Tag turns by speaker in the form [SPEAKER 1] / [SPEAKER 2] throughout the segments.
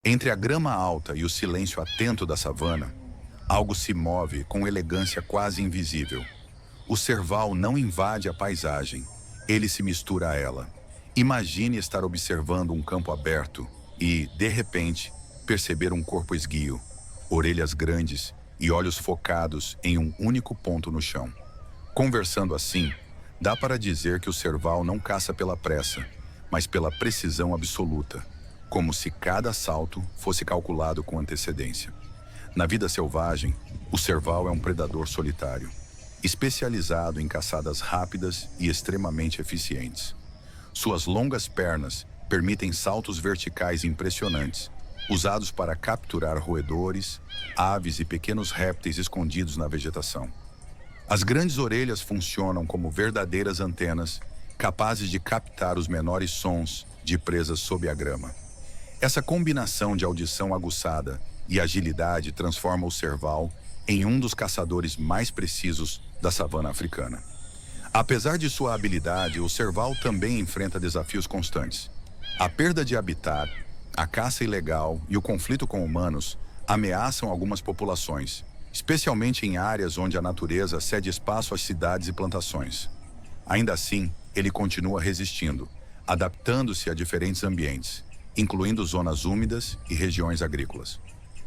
[SPEAKER 1] Entre a grama alta e o silêncio atento da savana, algo se move com elegância quase invisível. O serval não invade a paisagem, ele se mistura a ela. Imagine estar observando um campo aberto e, de repente, perceber um corpo esguio, orelhas grandes e olhos focados em um único ponto no chão. Conversando assim, dá para dizer que o serval não caça pela pressa, mas pela precisão absoluta, como se cada salto fosse calculado com antecedência. Na vida selvagem, o serval é um predador solitário, especializado em caçadas rápidas e extremamente eficientes. Suas longas pernas permitem saltos verticais impressionantes, usados para capturar roedores, aves e pequenos répteis escondidos na vegetação. As grandes orelhas funcionam como verdadeiras antenas, capazes de captar os menores sons de presas sob a grama. Essa combinação de audição aguçada e agilidade transforma o serval em um dos caçadores mais precisos da savana africana. Apesar de sua habilidade, o serval também enfrenta desafios constantes. A perda de habitat, a caça ilegal e o conflito com humanos ameaçam algumas populações, especialmente em áreas onde a natureza cede espaço às cidades e plantações. Ainda assim, ele continua resistindo, adaptando-se a diferentes ambientes, incluindo zonas úmidas e regiões agrícolas.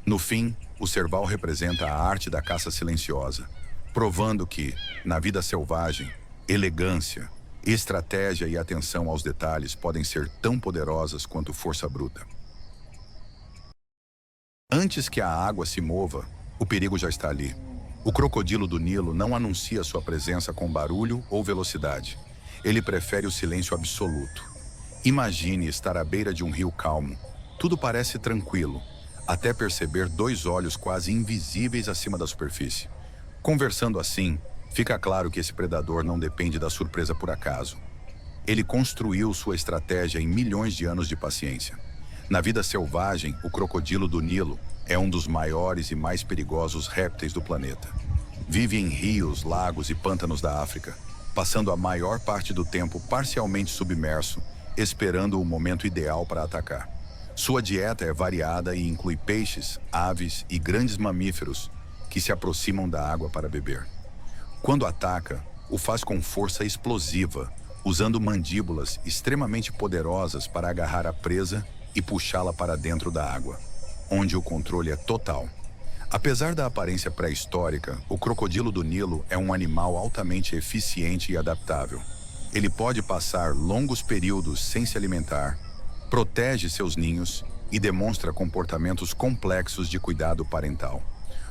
[SPEAKER 1] No fim, o serval representa a arte da caça silenciosa, provando que, na vida selvagem, elegância, estratégia e atenção aos detalhes podem ser tão poderosas quanto força bruta. Antes que a água se mova, o perigo já está ali. O crocodilo do Nilo não anuncia sua presença com barulho ou velocidade. Ele prefere o silêncio absoluto. Imagine estar à beira de um rio calmo. Tudo parece tranquilo, até perceber dois olhos quase invisíveis acima da superfície. Conversando assim, fica claro que esse predador não depende da surpresa por acaso. Ele construiu sua estratégia em milhões de anos de paciência. Na vida selvagem, o crocodilo do Nilo é um dos maiores e mais perigosos répteis do planeta. Vive em rios, lagos e pântanos da África, passando a maior parte do tempo parcialmente submerso, esperando o momento ideal para atacar. Sua dieta é variada e inclui peixes, aves e grandes mamíferos que se aproximam da água para beber. Quando ataca, o faz com força explosiva, usando mandíbulas extremamente poderosas para agarrar a presa e puxá-la para dentro da água, onde o controle é total. Apesar da aparência pré-histórica, o crocodilo do Nilo é um animal altamente eficiente e adaptável. Ele pode passar longos períodos sem se alimentar, protege seus ninhos e demonstra comportamentos complexos de cuidado parental.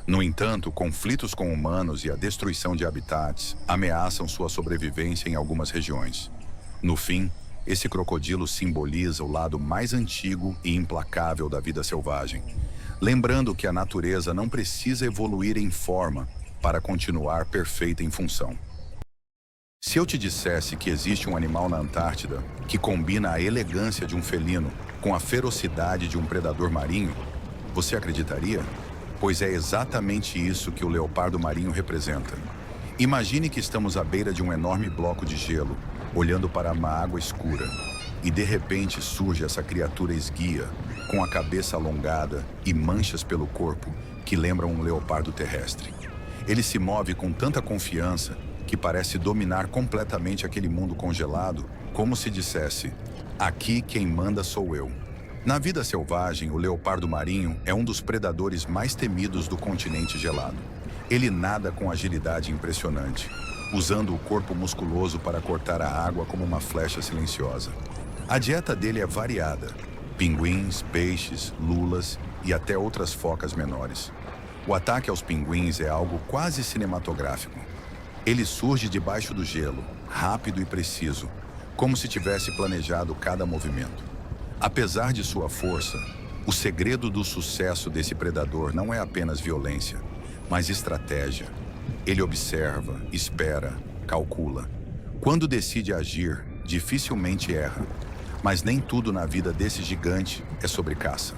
[SPEAKER 1] No entanto, conflitos com humanos e a destruição de habitats ameaçam sua sobrevivência em algumas regiões. No fim, esse crocodilo simboliza o lado mais antigo e implacável da vida selvagem, lembrando que a natureza não precisa evoluir em forma para continuar perfeita em função. Se eu te dissesse que existe um animal na Antártida que combina a elegância de um felino com a ferocidade de um predador marinho, você acreditaria? Pois é exatamente isso que o leopardo marinho representa. Imagine que estamos à beira de um enorme bloco de gelo, olhando para uma água escura, e de repente surge essa criatura esguia, com a cabeça alongada e manchas pelo corpo que lembram um leopardo terrestre. Ele se move com tanta confiança que parece dominar completamente aquele mundo congelado, como se dissesse: aqui quem manda sou eu. Na vida selvagem, o leopardo marinho é um dos predadores mais temidos do continente gelado. Ele nada com agilidade impressionante, usando o corpo musculoso para cortar a água como uma flecha silenciosa. A dieta dele é variada: pinguins, peixes, lulas e até outras focas menores. O ataque aos pinguins é algo quase cinematográfico. Ele surge debaixo do gelo, rápido e preciso, como se tivesse planejado cada movimento. Apesar de sua força, o segredo do sucesso desse predador não é apenas violência, mas estratégia. Ele observa, espera, calcula. Quando decide agir, dificilmente erra. Mas nem tudo na vida desse gigante é sobre caça.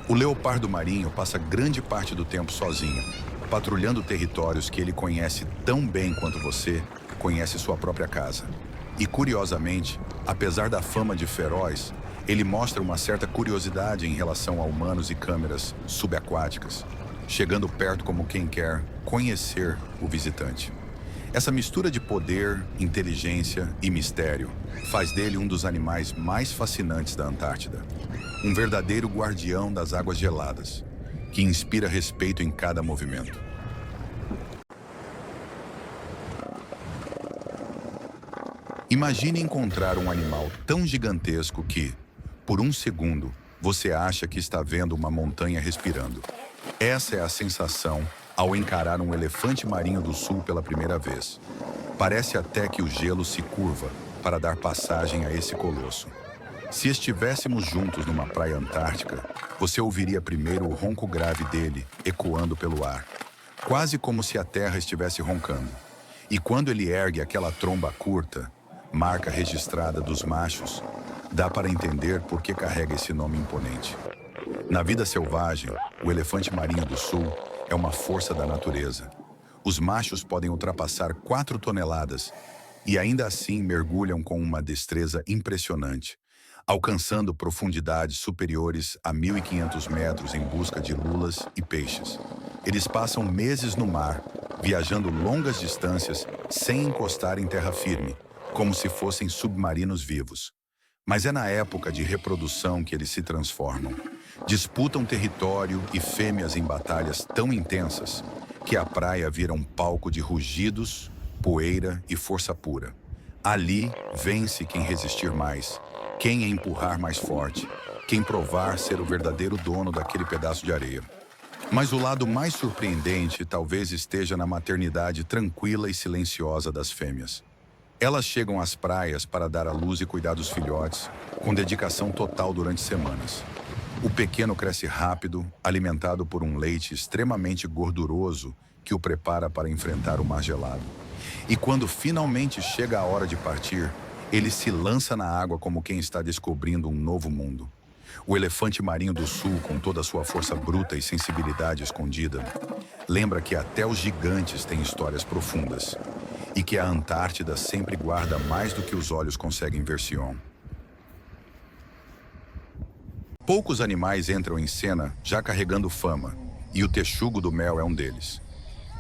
[SPEAKER 1] O leopardo marinho passa grande parte do tempo sozinho, patrulhando territórios que ele conhece tão bem quanto você conhece sua própria casa. E curiosamente, apesar da fama de feroz, Ele mostra uma certa curiosidade em relação a humanos e câmeras subaquáticas, chegando perto como quem quer conhecer o visitante. Essa mistura de poder, inteligência e mistério faz dele um dos animais mais fascinantes da Antártida. Um verdadeiro guardião das águas geladas, que inspira respeito em cada movimento. Imagine encontrar um animal tão gigantesco que, por um segundo, você acha que está vendo uma montanha respirando. Essa é a sensação ao encarar um elefante marinho do sul pela primeira vez. Parece até que o gelo se curva para dar passagem a esse colosso. Se estivéssemos juntos numa praia antártica, você ouviria primeiro o ronco grave dele ecoando pelo ar, quase como se a terra estivesse roncando. E quando ele ergue aquela tromba curta, marca registrada dos machos, dá para entender por que carrega esse nome imponente. Na vida selvagem, o elefante marinho do sul é uma força da natureza. Os machos podem ultrapassar 4 toneladas e ainda assim mergulham com uma destreza impressionante, alcançando profundidades superiores a 1.500 metros em busca de lulas e peixes. Eles passam meses no mar, viajando longas distâncias sem encostar em terra firme, como se fossem submarinos vivos. Mas é na época de reprodução que eles se transformam. Disputam território e fêmeas em batalhas tão intensas que a praia vira um palco de rugidos, poeira e força pura. Ali vence quem resistir mais, quem empurrar mais forte, quem provar ser o verdadeiro dono daquele pedaço de areia. Mas o lado mais surpreendente talvez esteja na maternidade tranquila e silenciosa das fêmeas. Elas chegam às praias para dar à luz e cuidar dos filhotes, com dedicação total durante semanas. O pequeno cresce rápido, alimentado por um leite extremamente gorduroso que o prepara para enfrentar o mar gelado. E quando finalmente chega a hora de partir, ele se lança na água como quem está descobrindo um novo mundo. O elefante marinho do sul, com toda a sua força bruta e sensibilidade escondida, lembra que até os gigantes têm histórias profundas e que a Antártida sempre guarda mais do que os olhos conseguem ver Sion. Poucos animais entram em cena já carregando fama, e o texugo do mel é um deles.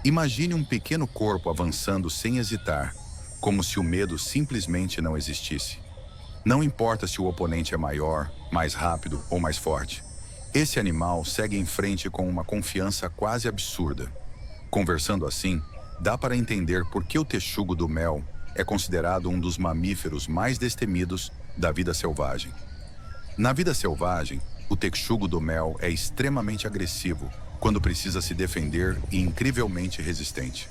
[SPEAKER 1] Imagine um pequeno corpo avançando sem hesitar, como se o medo simplesmente não existisse. Não importa se o oponente é maior, mais rápido ou mais forte. Esse animal segue em frente com uma confiança quase absurda. Conversando assim, dá para entender por que o texugo do mel é considerado um dos mamíferos mais destemidos da vida selvagem. Na vida selvagem, o texugo do mel é extremamente agressivo quando precisa se defender e incrivelmente resistente.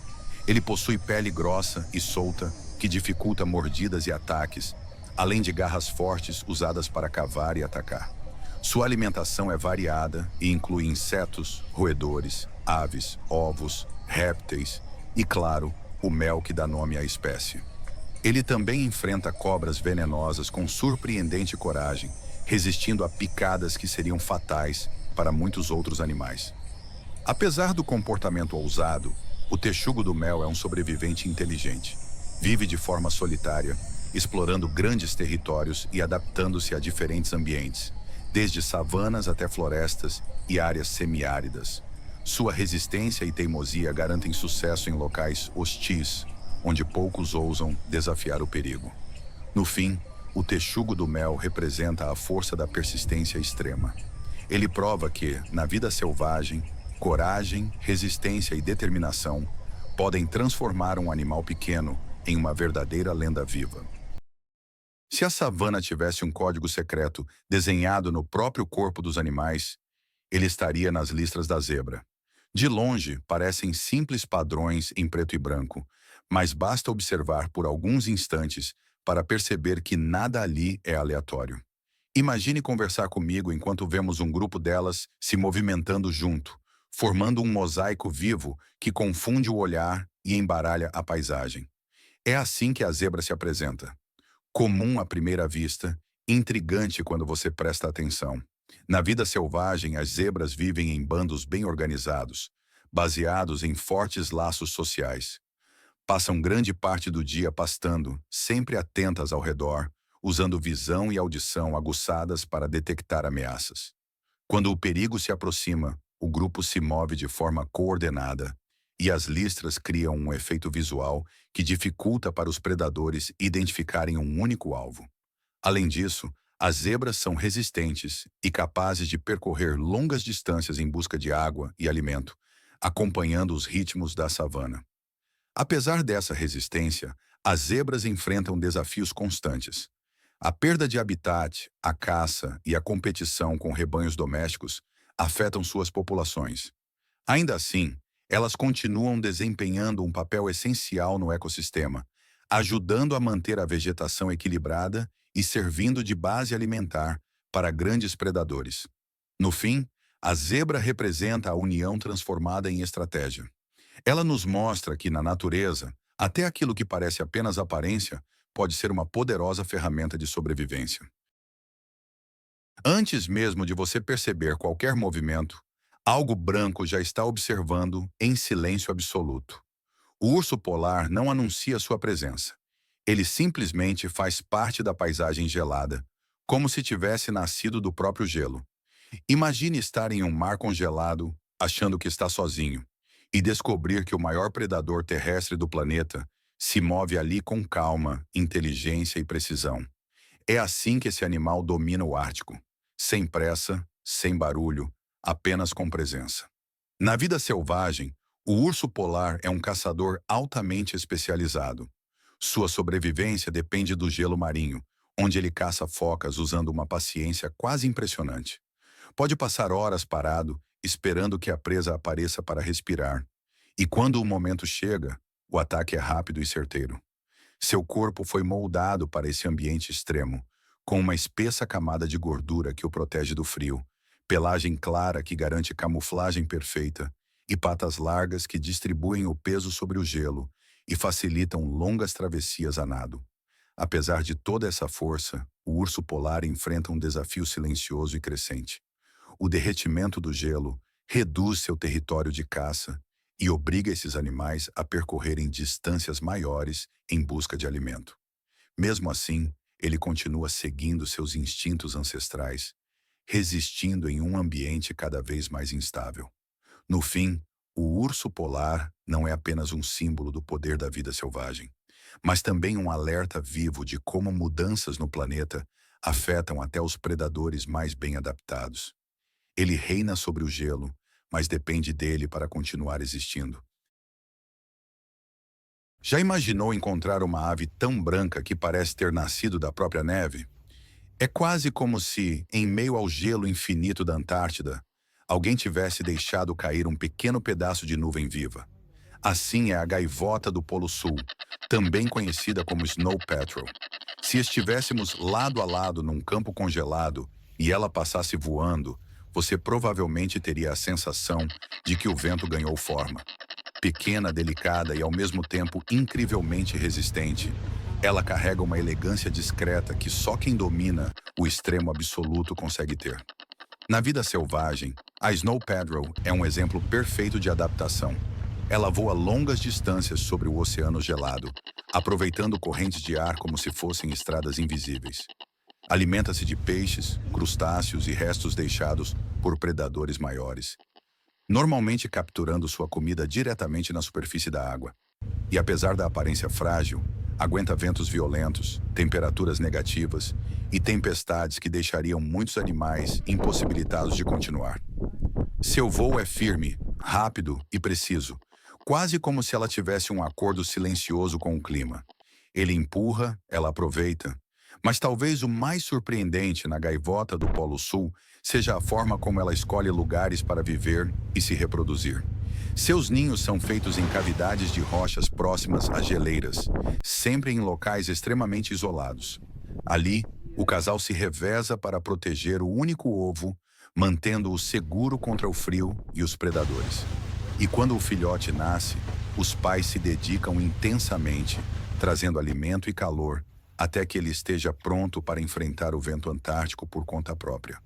[SPEAKER 1] Ele possui pele grossa e solta que dificulta mordidas e ataques, além de garras fortes usadas para cavar e atacar. Sua alimentação é variada e inclui insetos, roedores, aves, ovos, répteis e, claro, o mel que dá nome à espécie. Ele também enfrenta cobras venenosas com surpreendente coragem, resistindo a picadas que seriam fatais para muitos outros animais. Apesar do comportamento ousado, o texugo do mel é um sobrevivente inteligente. Vive de forma solitária, explorando grandes territórios e adaptando-se a diferentes ambientes, desde savanas até florestas e áreas semiáridas. Sua resistência e teimosia garantem sucesso em locais hostis, onde poucos ousam desafiar o perigo. No fim, o texugo do mel representa a força da persistência extrema. Ele prova que, na vida selvagem, coragem, resistência e determinação podem transformar um animal pequeno em uma verdadeira lenda viva. Se a savana tivesse um código secreto desenhado no próprio corpo dos animais, ele estaria nas listras da zebra. De longe, parecem simples padrões em preto e branco, mas basta observar por alguns instantes para perceber que nada ali é aleatório. Imagine conversar comigo enquanto vemos um grupo delas se movimentando junto, formando um mosaico vivo que confunde o olhar e embaralha a paisagem. É assim que a zebra se apresenta. Comum à primeira vista, intrigante quando você presta atenção. Na vida selvagem, as zebras vivem em bandos bem organizados, baseados em fortes laços sociais. Passam grande parte do dia pastando, sempre atentas ao redor, usando visão e audição aguçadas para detectar ameaças. Quando o perigo se aproxima, o grupo se move de forma coordenada e as listras criam um efeito visual que dificulta para os predadores identificarem um único alvo. Além disso, as zebras são resistentes e capazes de percorrer longas distâncias em busca de água e alimento, acompanhando os ritmos da savana. Apesar dessa resistência, as zebras enfrentam desafios constantes. A perda de habitat, a caça e a competição com rebanhos domésticos afetam suas populações. Ainda assim, elas continuam desempenhando um papel essencial no ecossistema, ajudando a manter a vegetação equilibrada e servindo de base alimentar para grandes predadores. No fim, a zebra representa a união transformada em estratégia. Ela nos mostra que, na natureza, até aquilo que parece apenas aparência pode ser uma poderosa ferramenta de sobrevivência. Antes mesmo de você perceber qualquer movimento, algo branco já está observando em silêncio absoluto. O urso polar não anuncia sua presença. Ele simplesmente faz parte da paisagem gelada, como se tivesse nascido do próprio gelo. Imagine estar em um mar congelado, achando que está sozinho, e descobrir que o maior predador terrestre do planeta se move ali com calma, inteligência e precisão. É assim que esse animal domina o Ártico, sem pressa, sem barulho, apenas com presença. Na vida selvagem, o urso polar é um caçador altamente especializado. Sua sobrevivência depende do gelo marinho, onde ele caça focas usando uma paciência quase impressionante. Pode passar horas parado, esperando que a presa apareça para respirar. E quando o momento chega, o ataque é rápido e certeiro. Seu corpo foi moldado para esse ambiente extremo, com uma espessa camada de gordura que o protege do frio, pelagem clara que garante camuflagem perfeita e patas largas que distribuem o peso sobre o gelo e facilitam longas travessias a nado. Apesar de toda essa força, o urso polar enfrenta um desafio silencioso e crescente. O derretimento do gelo reduz seu território de caça e obriga esses animais a percorrerem distâncias maiores em busca de alimento. Mesmo assim, ele continua seguindo seus instintos ancestrais, resistindo em um ambiente cada vez mais instável. No fim, o urso polar não é apenas um símbolo do poder da vida selvagem, mas também um alerta vivo de como mudanças no planeta afetam até os predadores mais bem adaptados. Ele reina sobre o gelo, mas depende dele para continuar existindo. Já imaginou encontrar uma ave tão branca que parece ter nascido da própria neve? É quase como se, em meio ao gelo infinito da Antártida, alguém tivesse deixado cair um pequeno pedaço de nuvem viva. Assim é a gaivota do Polo Sul, também conhecida como Snow Patrol. Se estivéssemos lado a lado num campo congelado e ela passasse voando, você provavelmente teria a sensação de que o vento ganhou forma. Pequena, delicada e ao mesmo tempo incrivelmente resistente, ela carrega uma elegância discreta que só quem domina o extremo absoluto consegue ter. Na vida selvagem, a Snow Patrol é um exemplo perfeito de adaptação. Ela voa longas distâncias sobre o oceano gelado, aproveitando correntes de ar como se fossem estradas invisíveis. Alimenta-se de peixes, crustáceos e restos deixados por predadores maiores, normalmente capturando sua comida diretamente na superfície da água. E apesar da aparência frágil, aguenta ventos violentos, temperaturas negativas e tempestades que deixariam muitos animais impossibilitados de continuar. Seu voo é firme, rápido e preciso, quase como se ela tivesse um acordo silencioso com o clima. Ele empurra, ela aproveita. Mas talvez o mais surpreendente na gaivota do Polo Sul seja a forma como ela escolhe lugares para viver e se reproduzir. Seus ninhos são feitos em cavidades de rochas próximas a geleiras, sempre em locais extremamente isolados. Ali, o casal se reveza para proteger o único ovo, mantendo-o seguro contra o frio e os predadores. E quando o filhote nasce, os pais se dedicam intensamente, trazendo alimento e calor, até que ele esteja pronto para enfrentar o vento antártico por conta própria.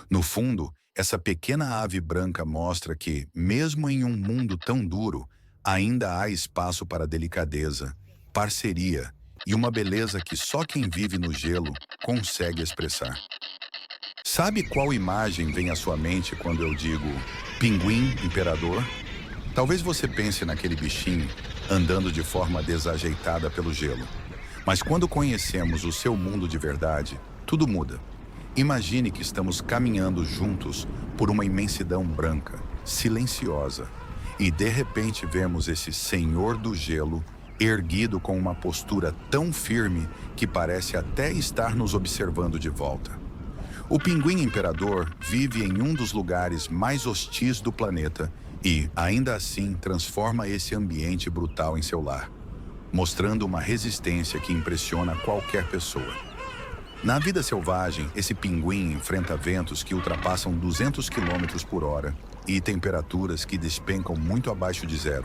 [SPEAKER 1] No fundo, essa pequena ave branca mostra que, mesmo em um mundo tão duro, ainda há espaço para delicadeza, parceria e uma beleza que só quem vive no gelo consegue expressar. Sabe qual imagem vem à sua mente quando eu digo pinguim imperador? Talvez você pense naquele bichinho andando de forma desajeitada pelo gelo. Mas quando conhecemos o seu mundo de verdade, tudo muda. Imagine que estamos caminhando juntos por uma imensidão branca, silenciosa, e de repente vemos esse senhor do gelo erguido com uma postura tão firme que parece até estar nos observando de volta. O pinguim imperador vive em um dos lugares mais hostis do planeta e, ainda assim, transforma esse ambiente brutal em seu lar, mostrando uma resistência que impressiona qualquer pessoa. Na vida selvagem, esse pinguim enfrenta ventos que ultrapassam 200 quilômetros por hora e temperaturas que despencam muito abaixo de zero.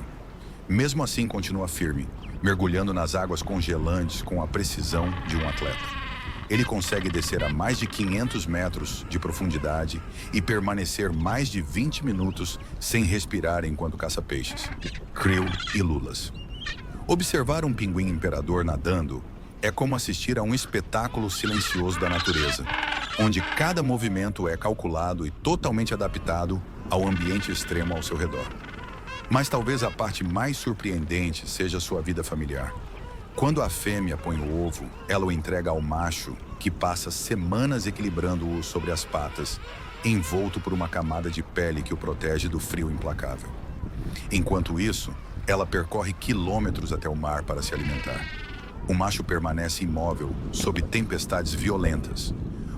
[SPEAKER 1] Mesmo assim, continua firme, mergulhando nas águas congelantes com a precisão de um atleta. Ele consegue descer a mais de 500 metros de profundidade e permanecer mais de 20 minutos sem respirar enquanto caça peixes, krill e lulas. Observar um pinguim imperador nadando é como assistir a um espetáculo silencioso da natureza, onde cada movimento é calculado e totalmente adaptado ao ambiente extremo ao seu redor. Mas talvez a parte mais surpreendente seja sua vida familiar. Quando a fêmea põe o ovo, ela o entrega ao macho, que passa semanas equilibrando-o sobre as patas, envolto por uma camada de pele que o protege do frio implacável. Enquanto isso, ela percorre quilômetros até o mar para se alimentar. O macho permanece imóvel sob tempestades violentas,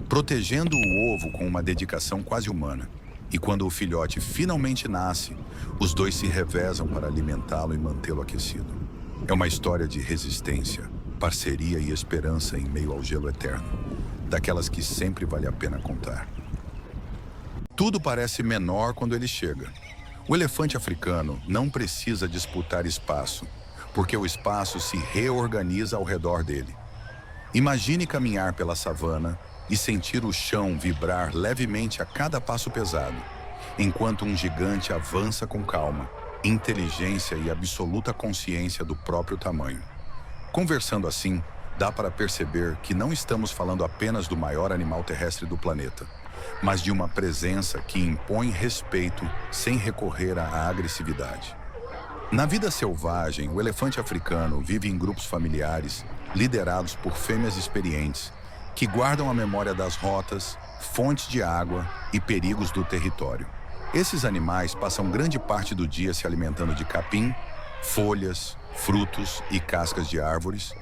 [SPEAKER 1] protegendo o ovo com uma dedicação quase humana. E quando o filhote finalmente nasce, os dois se revezam para alimentá-lo e mantê-lo aquecido. É uma história de resistência, parceria e esperança em meio ao gelo eterno, daquelas que sempre vale a pena contar. Tudo parece menor quando ele chega. O elefante africano não precisa disputar espaço, porque o espaço se reorganiza ao redor dele. Imagine caminhar pela savana e sentir o chão vibrar levemente a cada passo pesado, enquanto um gigante avança com calma, inteligência e absoluta consciência do próprio tamanho. Conversando assim, dá para perceber que não estamos falando apenas do maior animal terrestre do planeta, mas de uma presença que impõe respeito sem recorrer à agressividade. Na vida selvagem, o elefante africano vive em grupos familiares, liderados por fêmeas experientes, que guardam a memória das rotas, fontes de água e perigos do território. Esses animais passam grande parte do dia se alimentando de capim, folhas, frutos e cascas de árvores,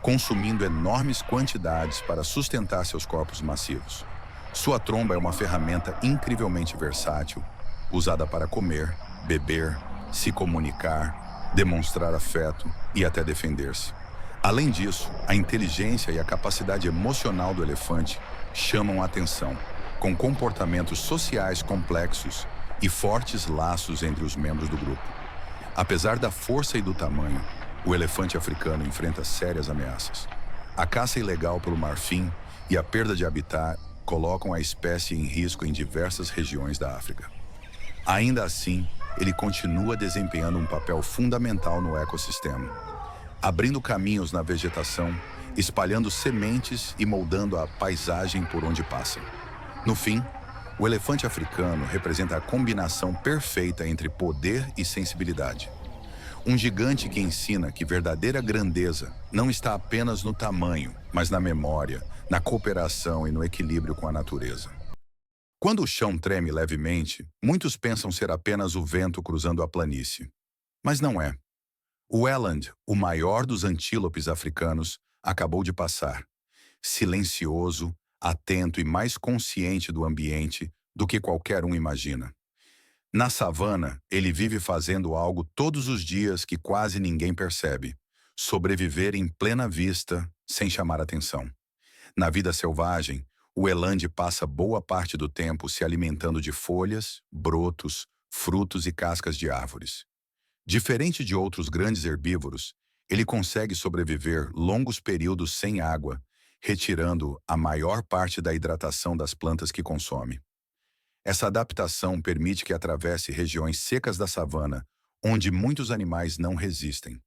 [SPEAKER 1] consumindo enormes quantidades para sustentar seus corpos massivos. Sua tromba é uma ferramenta incrivelmente versátil, usada para comer, beber, se comunicar, demonstrar afeto e até defender-se. Além disso, a inteligência e a capacidade emocional do elefante chamam a atenção, com comportamentos sociais complexos e fortes laços entre os membros do grupo. Apesar da força e do tamanho, o elefante africano enfrenta sérias ameaças. A caça ilegal pelo marfim e a perda de habitat colocam a espécie em risco em diversas regiões da África. Ainda assim, ele continua desempenhando um papel fundamental no ecossistema, abrindo caminhos na vegetação, espalhando sementes e moldando a paisagem por onde passa. No fim, o elefante africano representa a combinação perfeita entre poder e sensibilidade. Um gigante que ensina que verdadeira grandeza não está apenas no tamanho, mas na memória, na cooperação e no equilíbrio com a natureza. Quando o chão treme levemente, muitos pensam ser apenas o vento cruzando a planície. Mas não é. O eland, o maior dos antílopes africanos, acabou de passar, silencioso, atento e mais consciente do ambiente do que qualquer um imagina. Na savana, ele vive fazendo algo todos os dias que quase ninguém percebe: sobreviver em plena vista, sem chamar atenção. Na vida selvagem, o eland passa boa parte do tempo se alimentando de folhas, brotos, frutos e cascas de árvores. Diferente de outros grandes herbívoros, ele consegue sobreviver longos períodos sem água, retirando a maior parte da hidratação das plantas que consome. Essa adaptação permite que atravesse regiões secas da savana, onde muitos animais não resistem.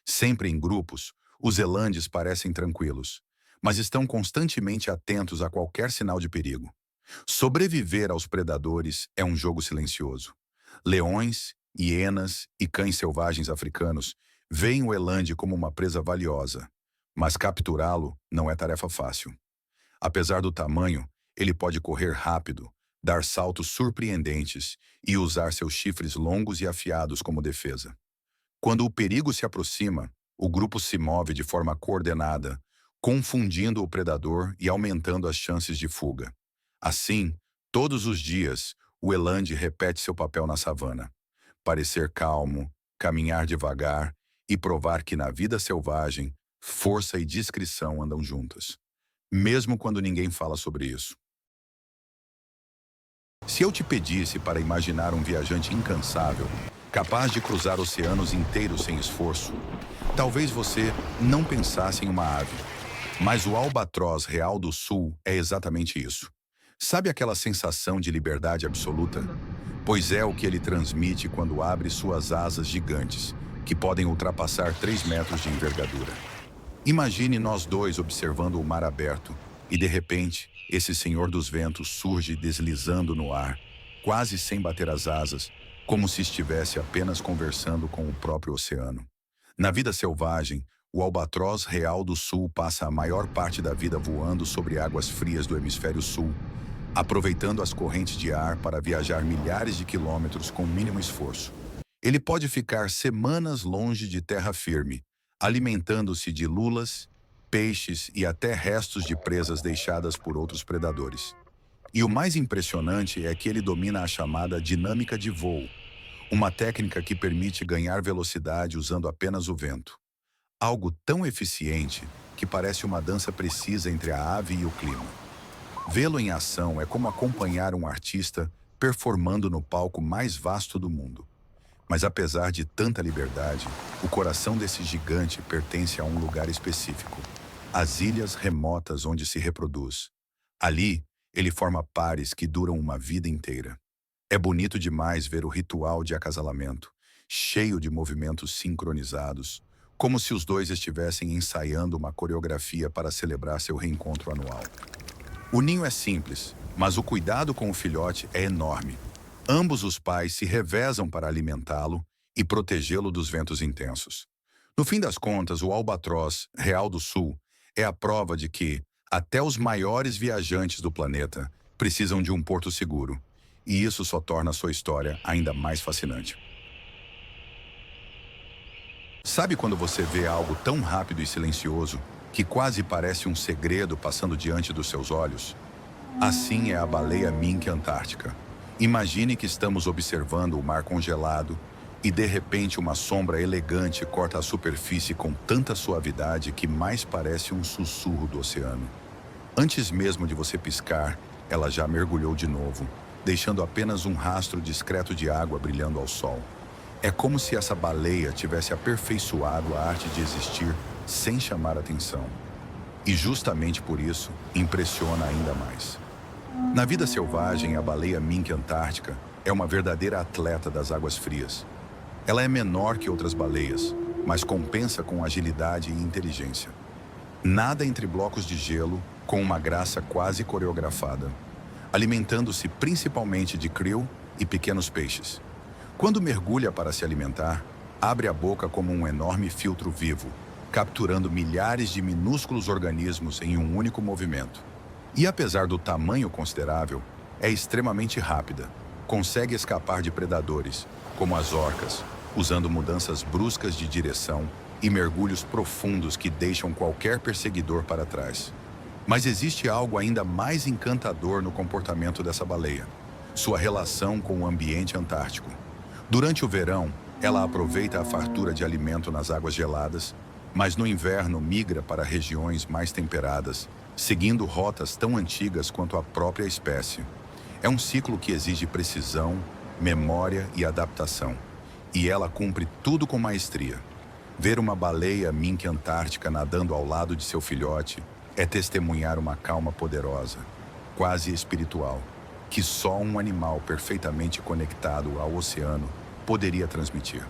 [SPEAKER 1] Sempre em grupos, Os elandes parecem tranquilos, mas estão constantemente atentos a qualquer sinal de perigo. Sobreviver aos predadores é um jogo silencioso. Leões, hienas e cães selvagens africanos veem o elande como uma presa valiosa, mas capturá-lo não é tarefa fácil. Apesar do tamanho, ele pode correr rápido, dar saltos surpreendentes e usar seus chifres longos e afiados como defesa. Quando o perigo se aproxima, o grupo se move de forma coordenada, confundindo o predador e aumentando as chances de fuga. Assim, todos os dias, o elande repete seu papel na savana: parecer calmo, caminhar devagar e provar que na vida selvagem, força e discrição andam juntas, mesmo quando ninguém fala sobre isso. Se eu te pedisse para imaginar um viajante incansável, capaz de cruzar oceanos inteiros sem esforço, talvez você não pensasse em uma ave. Mas o albatroz real do sul é exatamente isso. Sabe aquela sensação de liberdade absoluta? Pois é o que ele transmite quando abre suas asas gigantes, que podem ultrapassar 3 metros de envergadura. Imagine nós dois observando o mar aberto, e de repente, esse senhor dos ventos surge deslizando no ar, quase sem bater as asas, como se estivesse apenas conversando com o próprio oceano. Na vida selvagem, o albatroz real do sul passa a maior parte da vida voando sobre águas frias do hemisfério sul, aproveitando as correntes de ar para viajar milhares de quilômetros com mínimo esforço. Ele pode ficar semanas longe de terra firme, alimentando-se de lulas, peixes e até restos de presas deixadas por outros predadores. E o mais impressionante é que ele domina a chamada dinâmica de voo, uma técnica que permite ganhar velocidade usando apenas o vento. Algo tão eficiente que parece uma dança precisa entre a ave e o clima. Vê-lo em ação é como acompanhar um artista performando no palco mais vasto do mundo. Mas apesar de tanta liberdade, o coração desse gigante pertence a um lugar específico: as ilhas remotas onde se reproduz. Ali, ele forma pares que duram uma vida inteira. É bonito demais ver o ritual de acasalamento, cheio de movimentos sincronizados, como se os dois estivessem ensaiando uma coreografia para celebrar seu reencontro anual. O ninho é simples, mas o cuidado com o filhote é enorme. Ambos os pais se revezam para alimentá-lo e protegê-lo dos ventos intensos. No fim das contas, o albatroz real do sul é a prova de que até os maiores viajantes do planeta precisam de um porto seguro, e isso só torna sua história ainda mais fascinante. Sabe quando você vê algo tão rápido e silencioso que quase parece um segredo passando diante dos seus olhos? Assim é a baleia mink antártica. Imagine que estamos observando o mar congelado e de repente uma sombra elegante corta a superfície com tanta suavidade que mais parece um sussurro do oceano. Antes mesmo de você piscar, ela já mergulhou de novo, deixando apenas um rastro discreto de água brilhando ao sol. É como se essa baleia tivesse aperfeiçoado a arte de existir sem chamar atenção. E justamente por isso, impressiona ainda mais. Na vida selvagem, a baleia mink antártica é uma verdadeira atleta das águas frias. Ela é menor que outras baleias, mas compensa com agilidade e inteligência. Nada entre blocos de gelo, com uma graça quase coreografada, alimentando-se principalmente de krill e pequenos peixes. Quando mergulha para se alimentar, abre a boca como um enorme filtro vivo, capturando milhares de minúsculos organismos em um único movimento. E apesar do tamanho considerável, é extremamente rápida. Consegue escapar de predadores, como as orcas, usando mudanças bruscas de direção e mergulhos profundos que deixam qualquer perseguidor para trás. Mas existe algo ainda mais encantador no comportamento dessa baleia: sua relação com o ambiente antártico. Durante o verão, ela aproveita a fartura de alimento nas águas geladas, mas no inverno migra para regiões mais temperadas, seguindo rotas tão antigas quanto a própria espécie. É um ciclo que exige precisão, memória e adaptação, e ela cumpre tudo com maestria. Ver uma baleia mink antártica nadando ao lado de seu filhote é testemunhar uma calma poderosa, quase espiritual, que só um animal perfeitamente conectado ao oceano poderia transmitir.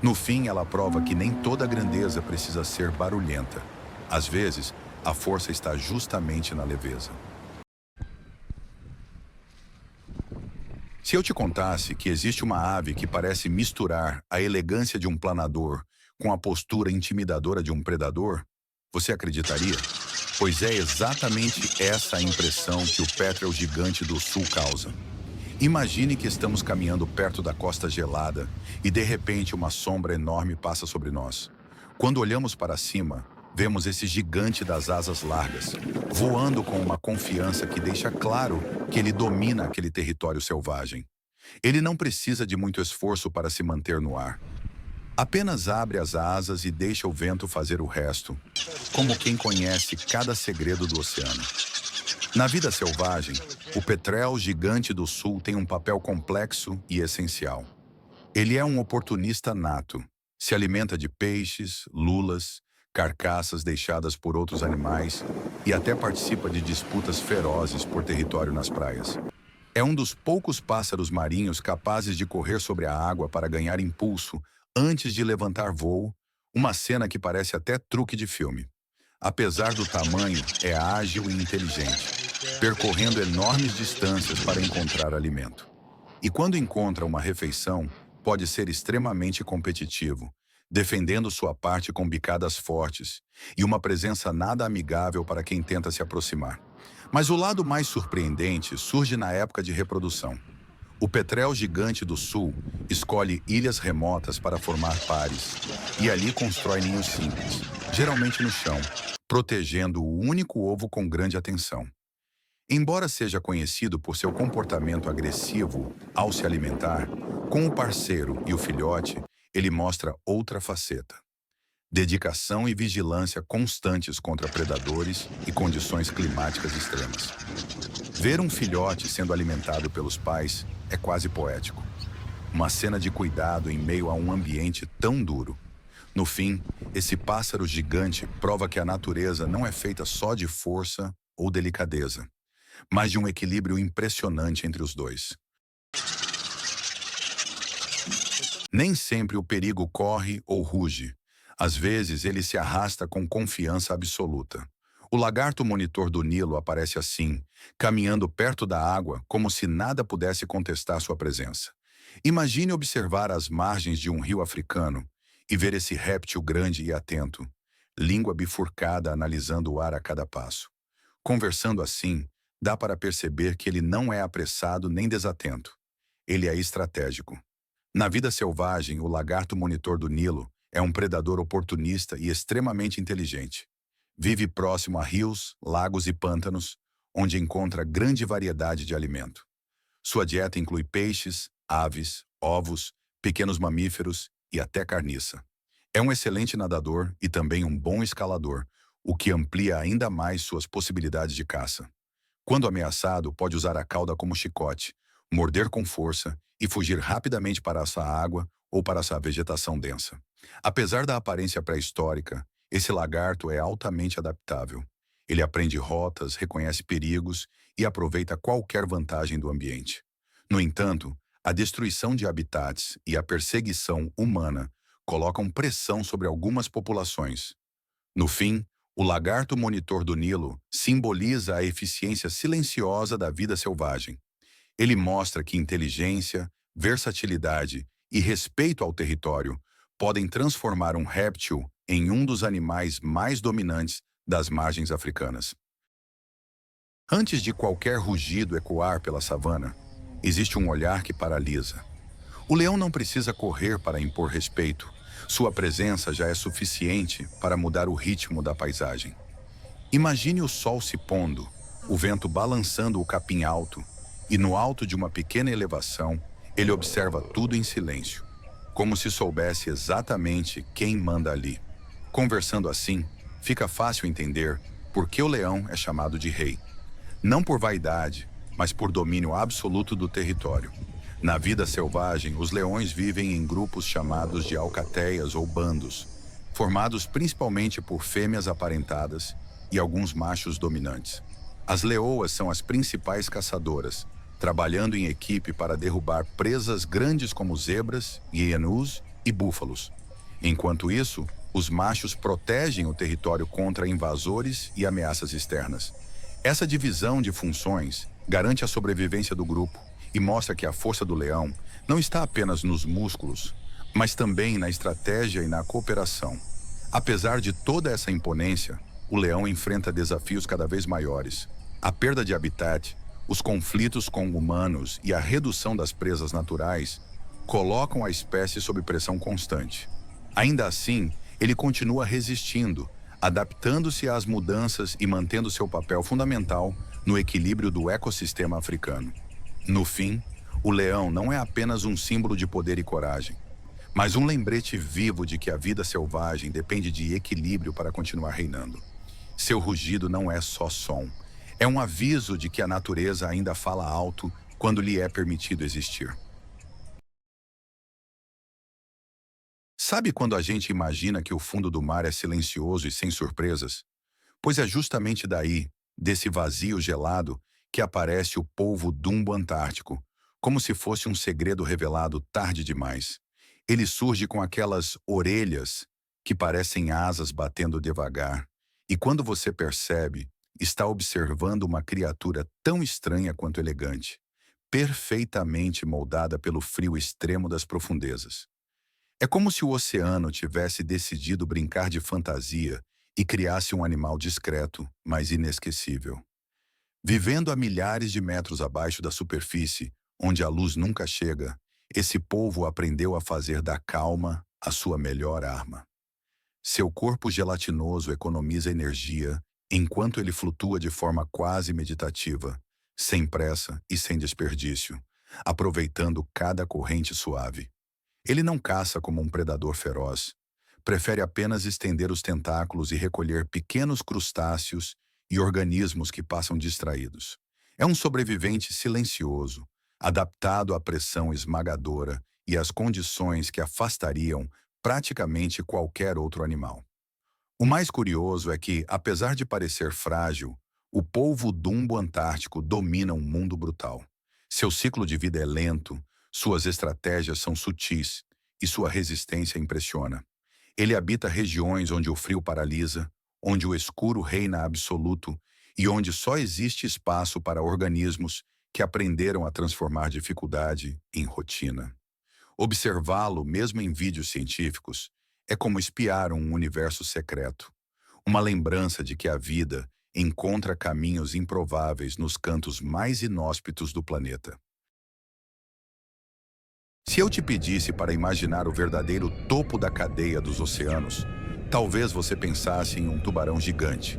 [SPEAKER 1] No fim, ela prova que nem toda grandeza precisa ser barulhenta. Às vezes, a força está justamente na leveza. Se eu te contasse que existe uma ave que parece misturar a elegância de um planador com a postura intimidadora de um predador, você acreditaria? Pois é exatamente essa a impressão que o pétrel gigante do sul causa. Imagine que estamos caminhando perto da costa gelada e de repente uma sombra enorme passa sobre nós. Quando olhamos para cima, vemos esse gigante das asas largas, voando com uma confiança que deixa claro que ele domina aquele território selvagem. Ele não precisa de muito esforço para se manter no ar. Apenas abre as asas e deixa o vento fazer o resto, como quem conhece cada segredo do oceano. Na vida selvagem, o petrel gigante do sul tem um papel complexo e essencial. Ele é um oportunista nato. Se alimenta de peixes, lulas, carcaças deixadas por outros animais e até participa de disputas ferozes por território nas praias. É um dos poucos pássaros marinhos capazes de correr sobre a água para ganhar impulso antes de levantar voo, uma cena que parece até truque de filme. Apesar do tamanho, é ágil e inteligente, percorrendo enormes distâncias para encontrar alimento. E quando encontra uma refeição, pode ser extremamente competitivo, defendendo sua parte com bicadas fortes e uma presença nada amigável para quem tenta se aproximar. Mas o lado mais surpreendente surge na época de reprodução. O petrel gigante do sul escolhe ilhas remotas para formar pares e ali constrói ninhos simples, geralmente no chão, protegendo o único ovo com grande atenção. Embora seja conhecido por seu comportamento agressivo ao se alimentar, com o parceiro e o filhote, ele mostra outra faceta. Dedicação e vigilância constantes contra predadores e condições climáticas extremas. Ver um filhote sendo alimentado pelos pais é quase poético. Uma cena de cuidado em meio a um ambiente tão duro. No fim, esse pássaro gigante prova que a natureza não é feita só de força ou delicadeza, mas de um equilíbrio impressionante entre os dois. Nem sempre o perigo corre ou ruge. Às vezes, ele se arrasta com confiança absoluta. O lagarto monitor do Nilo aparece assim, caminhando perto da água como se nada pudesse contestar sua presença. Imagine observar as margens de um rio africano e ver esse réptil grande e atento, língua bifurcada analisando o ar a cada passo. Conversando assim, dá para perceber que ele não é apressado nem desatento. Ele é estratégico. Na vida selvagem, o lagarto monitor do Nilo é um predador oportunista e extremamente inteligente. Vive próximo a rios, lagos e pântanos, onde encontra grande variedade de alimento. Sua dieta inclui peixes, aves, ovos, pequenos mamíferos e até carniça. É um excelente nadador e também um bom escalador, o que amplia ainda mais suas possibilidades de caça. Quando ameaçado, pode usar a cauda como chicote, morder com força e fugir rapidamente para essa água ou para essa vegetação densa. Apesar da aparência pré-histórica, esse lagarto é altamente adaptável. Ele aprende rotas, reconhece perigos e aproveita qualquer vantagem do ambiente. No entanto, a destruição de habitats e a perseguição humana colocam pressão sobre algumas populações. No fim, o lagarto monitor do Nilo simboliza a eficiência silenciosa da vida selvagem. Ele mostra que inteligência, versatilidade e respeito ao território podem transformar um réptil em um dos animais mais dominantes das margens africanas. Antes de qualquer rugido ecoar pela savana, existe um olhar que paralisa. O leão não precisa correr para impor respeito. Sua presença já é suficiente para mudar o ritmo da paisagem. Imagine o sol se pondo, o vento balançando o capim alto, e no alto de uma pequena elevação, ele observa tudo em silêncio, como se soubesse exatamente quem manda ali. Conversando assim, fica fácil entender por que o leão é chamado de rei. Não por vaidade, mas por domínio absoluto do território. Na vida selvagem, os leões vivem em grupos chamados de alcateias ou bandos, formados principalmente por fêmeas aparentadas e alguns machos dominantes. As leoas são as principais caçadoras, trabalhando em equipe para derrubar presas grandes como zebras, hienas e búfalos. Enquanto isso, os machos protegem o território contra invasores e ameaças externas. Essa divisão de funções garante a sobrevivência do grupo e mostra que a força do leão não está apenas nos músculos, mas também na estratégia e na cooperação. Apesar de toda essa imponência, o leão enfrenta desafios cada vez maiores. A perda de habitat, os conflitos com humanos e a redução das presas naturais colocam a espécie sob pressão constante. Ainda assim, ele continua resistindo, adaptando-se às mudanças e mantendo seu papel fundamental no equilíbrio do ecossistema africano. No fim, o leão não é apenas um símbolo de poder e coragem, mas um lembrete vivo de que a vida selvagem depende de equilíbrio para continuar reinando. Seu rugido não é só som, é um aviso de que a natureza ainda fala alto quando lhe é permitido existir. Sabe quando a gente imagina que o fundo do mar é silencioso e sem surpresas? Pois é justamente daí, desse vazio gelado, que aparece o polvo Dumbo antártico, como se fosse um segredo revelado tarde demais. Ele surge com aquelas orelhas que parecem asas batendo devagar, e quando você percebe, está observando uma criatura tão estranha quanto elegante, perfeitamente moldada pelo frio extremo das profundezas. É como se o oceano tivesse decidido brincar de fantasia e criasse um animal discreto, mas inesquecível. Vivendo a milhares de metros abaixo da superfície, onde a luz nunca chega, esse polvo aprendeu a fazer da calma a sua melhor arma. Seu corpo gelatinoso economiza energia enquanto ele flutua de forma quase meditativa, sem pressa e sem desperdício, aproveitando cada corrente suave. Ele não caça como um predador feroz. Prefere apenas estender os tentáculos e recolher pequenos crustáceos e organismos que passam distraídos. É um sobrevivente silencioso, adaptado à pressão esmagadora e às condições que afastariam praticamente qualquer outro animal. O mais curioso é que, apesar de parecer frágil, o polvo Dumbo antártico domina um mundo brutal. Seu ciclo de vida é lento, suas estratégias são sutis e sua resistência impressiona. Ele habita regiões onde o frio paralisa, onde o escuro reina absoluto e onde só existe espaço para organismos que aprenderam a transformar dificuldade em rotina. Observá-lo, mesmo em vídeos científicos, é como espiar um universo secreto, uma lembrança de que a vida encontra caminhos improváveis nos cantos mais inóspitos do planeta. Se eu te pedisse para imaginar o verdadeiro topo da cadeia dos oceanos, talvez você pensasse em um tubarão gigante.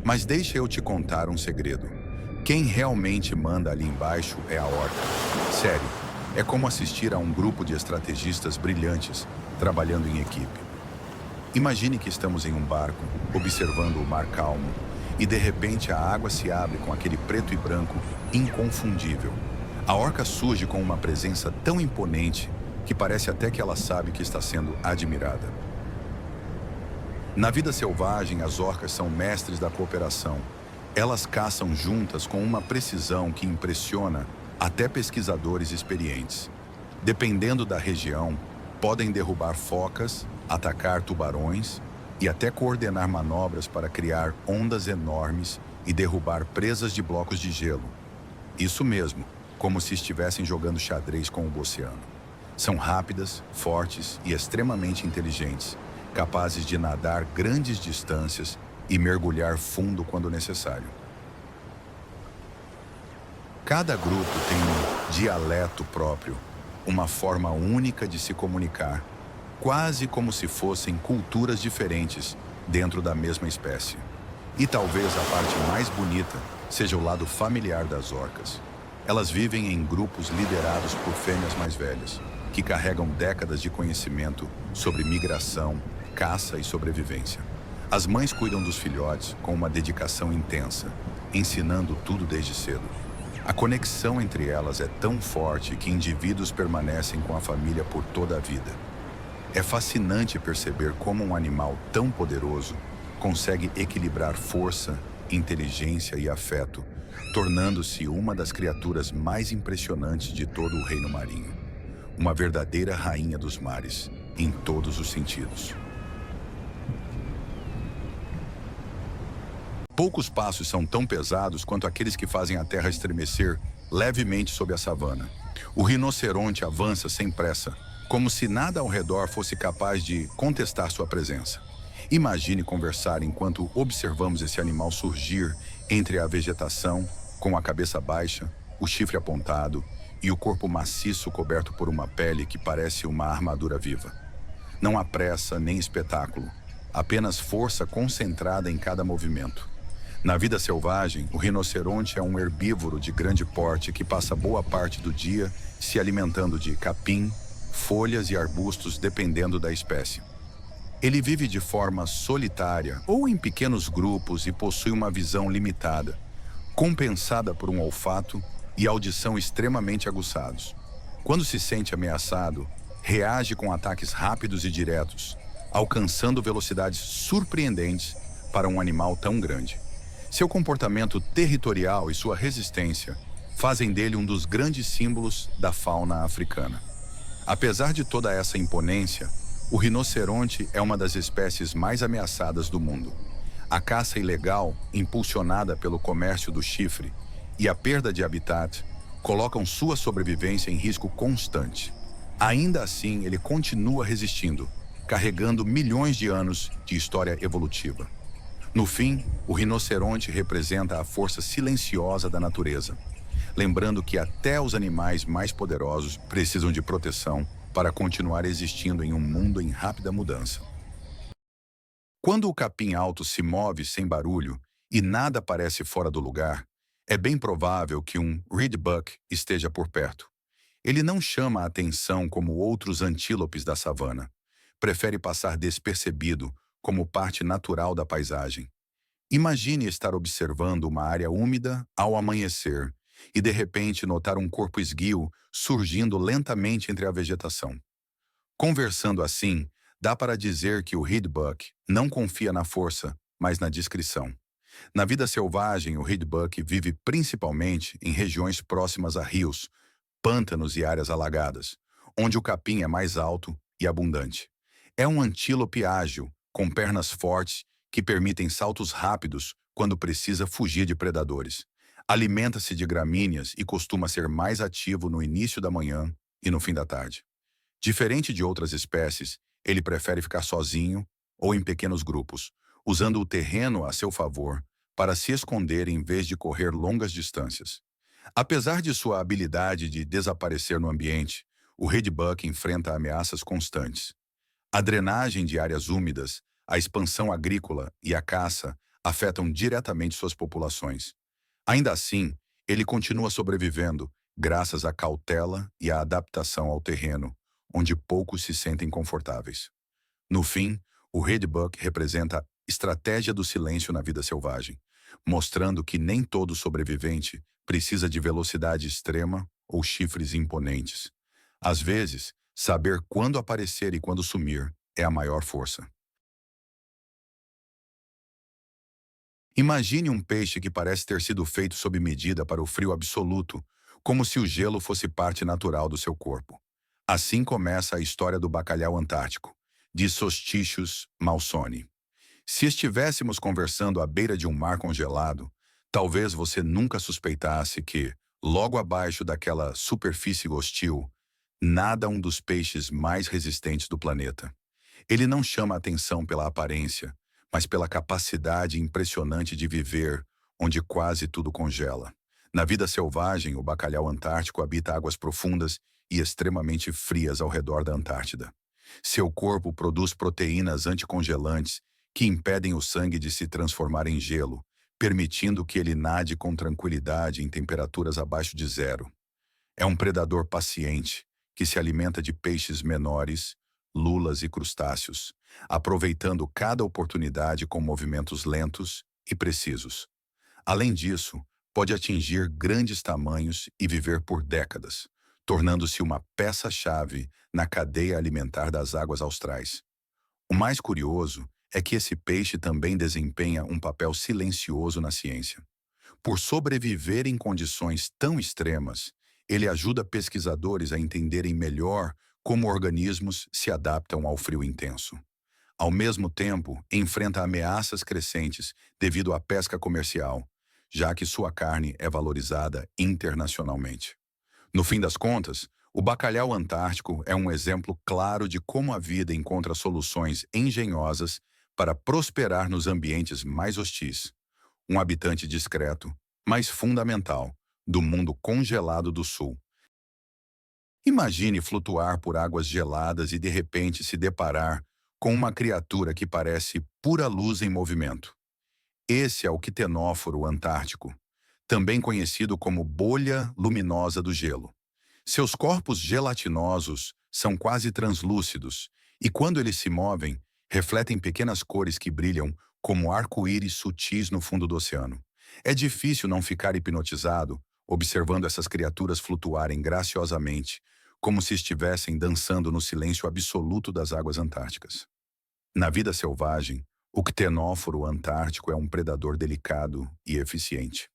[SPEAKER 1] Mas deixa eu te contar um segredo. Quem realmente manda ali embaixo é a orca. Sério, é como assistir a um grupo de estrategistas brilhantes trabalhando em equipe. Imagine que estamos em um barco, observando o mar calmo, e de repente a água se abre com aquele preto e branco inconfundível. A orca surge com uma presença tão imponente que parece até que ela sabe que está sendo admirada. Na vida selvagem, as orcas são mestres da cooperação. Elas caçam juntas com uma precisão que impressiona até pesquisadores experientes. Dependendo da região, podem derrubar focas, atacar tubarões e até coordenar manobras para criar ondas enormes e derrubar presas de blocos de gelo. Isso mesmo, como se estivessem jogando xadrez com o oceano. São rápidas, fortes e extremamente inteligentes, capazes de nadar grandes distâncias e mergulhar fundo quando necessário. Cada grupo tem um dialeto próprio, uma forma única de se comunicar, quase como se fossem culturas diferentes dentro da mesma espécie. E talvez a parte mais bonita seja o lado familiar das orcas. Elas vivem em grupos liderados por fêmeas mais velhas, que carregam décadas de conhecimento sobre migração, caça e sobrevivência. As mães cuidam dos filhotes com uma dedicação intensa, ensinando tudo desde cedo. A conexão entre elas é tão forte que indivíduos permanecem com a família por toda a vida. É fascinante perceber como um animal tão poderoso consegue equilibrar força, inteligência e afeto, tornando-se uma das criaturas mais impressionantes de todo o reino marinho. Uma verdadeira rainha dos mares, em todos os sentidos. Poucos passos são tão pesados quanto aqueles que fazem a terra estremecer levemente sob a savana. O rinoceronte avança sem pressa, como se nada ao redor fosse capaz de contestar sua presença. Imagine conversar enquanto observamos esse animal surgir entre a vegetação, com a cabeça baixa, o chifre apontado e o corpo maciço coberto por uma pele que parece uma armadura viva. Não há pressa nem espetáculo, apenas força concentrada em cada movimento. Na vida selvagem, o rinoceronte é um herbívoro de grande porte que passa boa parte do dia se alimentando de capim, folhas e arbustos, dependendo da espécie. Ele vive de forma solitária ou em pequenos grupos e possui uma visão limitada, compensada por um olfato e audição extremamente aguçados. Quando se sente ameaçado, reage com ataques rápidos e diretos, alcançando velocidades surpreendentes para um animal tão grande. Seu comportamento territorial e sua resistência fazem dele um dos grandes símbolos da fauna africana. Apesar de toda essa imponência, o rinoceronte é uma das espécies mais ameaçadas do mundo. A caça ilegal, impulsionada pelo comércio do chifre, e a perda de habitat colocam sua sobrevivência em risco constante. Ainda assim, ele continua resistindo, carregando milhões de anos de história evolutiva. No fim, o rinoceronte representa a força silenciosa da natureza, lembrando que até os animais mais poderosos precisam de proteção para continuar existindo em um mundo em rápida mudança. Quando o capim alto se move sem barulho e nada parece fora do lugar, é bem provável que um reedbuck esteja por perto. Ele não chama a atenção como outros antílopes da savana. Prefere passar despercebido como parte natural da paisagem. Imagine estar observando uma área úmida ao amanhecer e de repente notar um corpo esguio surgindo lentamente entre a vegetação. Conversando assim, dá para dizer que o reedbuck não confia na força, mas na discrição. Na vida selvagem, o reedbuck vive principalmente em regiões próximas a rios, pântanos e áreas alagadas, onde o capim é mais alto e abundante. É um antílope ágil, com pernas fortes, que permitem saltos rápidos quando precisa fugir de predadores. Alimenta-se de gramíneas e costuma ser mais ativo no início da manhã e no fim da tarde. Diferente de outras espécies, ele prefere ficar sozinho ou em pequenos grupos, usando o terreno a seu favor para se esconder em vez de correr longas distâncias. Apesar de sua habilidade de desaparecer no ambiente, o reedbuck enfrenta ameaças constantes. A drenagem de áreas úmidas, a expansão agrícola e a caça afetam diretamente suas populações. Ainda assim, ele continua sobrevivendo graças à cautela e à adaptação ao terreno, onde poucos se sentem confortáveis. No fim, o reedbuck representa a estratégia do silêncio na vida selvagem, mostrando que nem todo sobrevivente precisa de velocidade extrema ou chifres imponentes. Às vezes, saber quando aparecer e quando sumir é a maior força. Imagine um peixe que parece ter sido feito sob medida para o frio absoluto, como se o gelo fosse parte natural do seu corpo. Assim começa a história do bacalhau antártico, de Solsticius malsoni. Se estivéssemos conversando à beira de um mar congelado, talvez você nunca suspeitasse que, logo abaixo daquela superfície hostil, nada um dos peixes mais resistentes do planeta. Ele não chama a atenção pela aparência, mas pela capacidade impressionante de viver onde quase tudo congela. Na vida selvagem, o bacalhau antártico habita águas profundas e extremamente frias ao redor da Antártida. Seu corpo produz proteínas anticongelantes que impedem o sangue de se transformar em gelo, permitindo que ele nade com tranquilidade em temperaturas abaixo de zero. É um predador paciente que se alimenta de peixes menores, lulas e crustáceos, aproveitando cada oportunidade com movimentos lentos e precisos. Além disso, pode atingir grandes tamanhos e viver por décadas, tornando-se uma peça-chave na cadeia alimentar das águas austrais. O mais curioso é que esse peixe também desempenha um papel silencioso na ciência. Por sobreviver em condições tão extremas, ele ajuda pesquisadores a entenderem melhor como organismos se adaptam ao frio intenso. Ao mesmo tempo, enfrenta ameaças crescentes devido à pesca comercial, já que sua carne é valorizada internacionalmente. No fim das contas, o bacalhau antártico é um exemplo claro de como a vida encontra soluções engenhosas para prosperar nos ambientes mais hostis. Um habitante discreto, mas fundamental, do mundo congelado do sul. Imagine flutuar por águas geladas e de repente se deparar com uma criatura que parece pura luz em movimento. Esse é o quitenóforo antártico, também conhecido como bolha luminosa do gelo. Seus corpos gelatinosos são quase translúcidos e, quando eles se movem, refletem pequenas cores que brilham como arco-íris sutis no fundo do oceano. É difícil não ficar hipnotizado observando essas criaturas flutuarem graciosamente, como se estivessem dançando no silêncio absoluto das águas antárticas. Na vida selvagem, o ctenóforo antártico é um predador delicado e eficiente.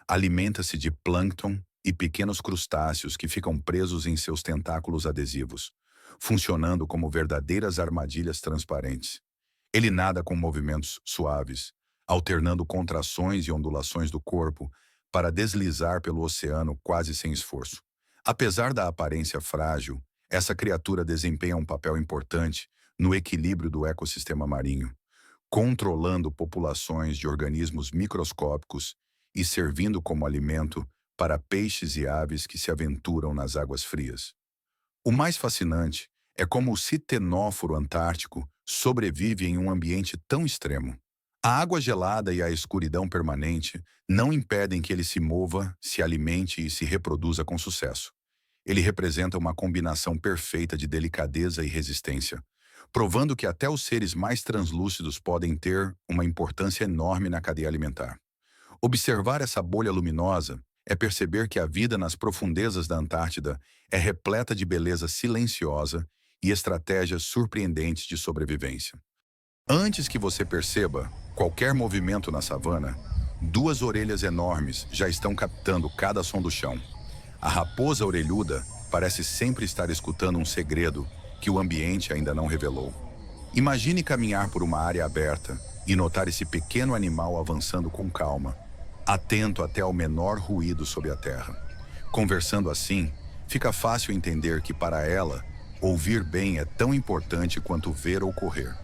[SPEAKER 1] Alimenta-se de plâncton e pequenos crustáceos que ficam presos em seus tentáculos adesivos, funcionando como verdadeiras armadilhas transparentes. Ele nada com movimentos suaves, alternando contrações e ondulações do corpo para deslizar pelo oceano quase sem esforço. Apesar da aparência frágil, essa criatura desempenha um papel importante no equilíbrio do ecossistema marinho, controlando populações de organismos microscópicos e servindo como alimento para peixes e aves que se aventuram nas águas frias. O mais fascinante é como o citenóforo antártico sobrevive em um ambiente tão extremo. A água gelada e a escuridão permanente não impedem que ele se mova, se alimente e se reproduza com sucesso. Ele representa uma combinação perfeita de delicadeza e resistência, provando que até os seres mais translúcidos podem ter uma importância enorme na cadeia alimentar. Observar essa bolha luminosa é perceber que a vida nas profundezas da Antártida é repleta de beleza silenciosa e estratégias surpreendentes de sobrevivência. Antes que você perceba qualquer movimento na savana, duas orelhas enormes já estão captando cada som do chão. A raposa orelhuda parece sempre estar escutando um segredo que o ambiente ainda não revelou. Imagine caminhar por uma área aberta e notar esse pequeno animal avançando com calma, atento até ao menor ruído sob a terra. Conversando assim, fica fácil entender que para ela, ouvir bem é tão importante quanto ver ou correr.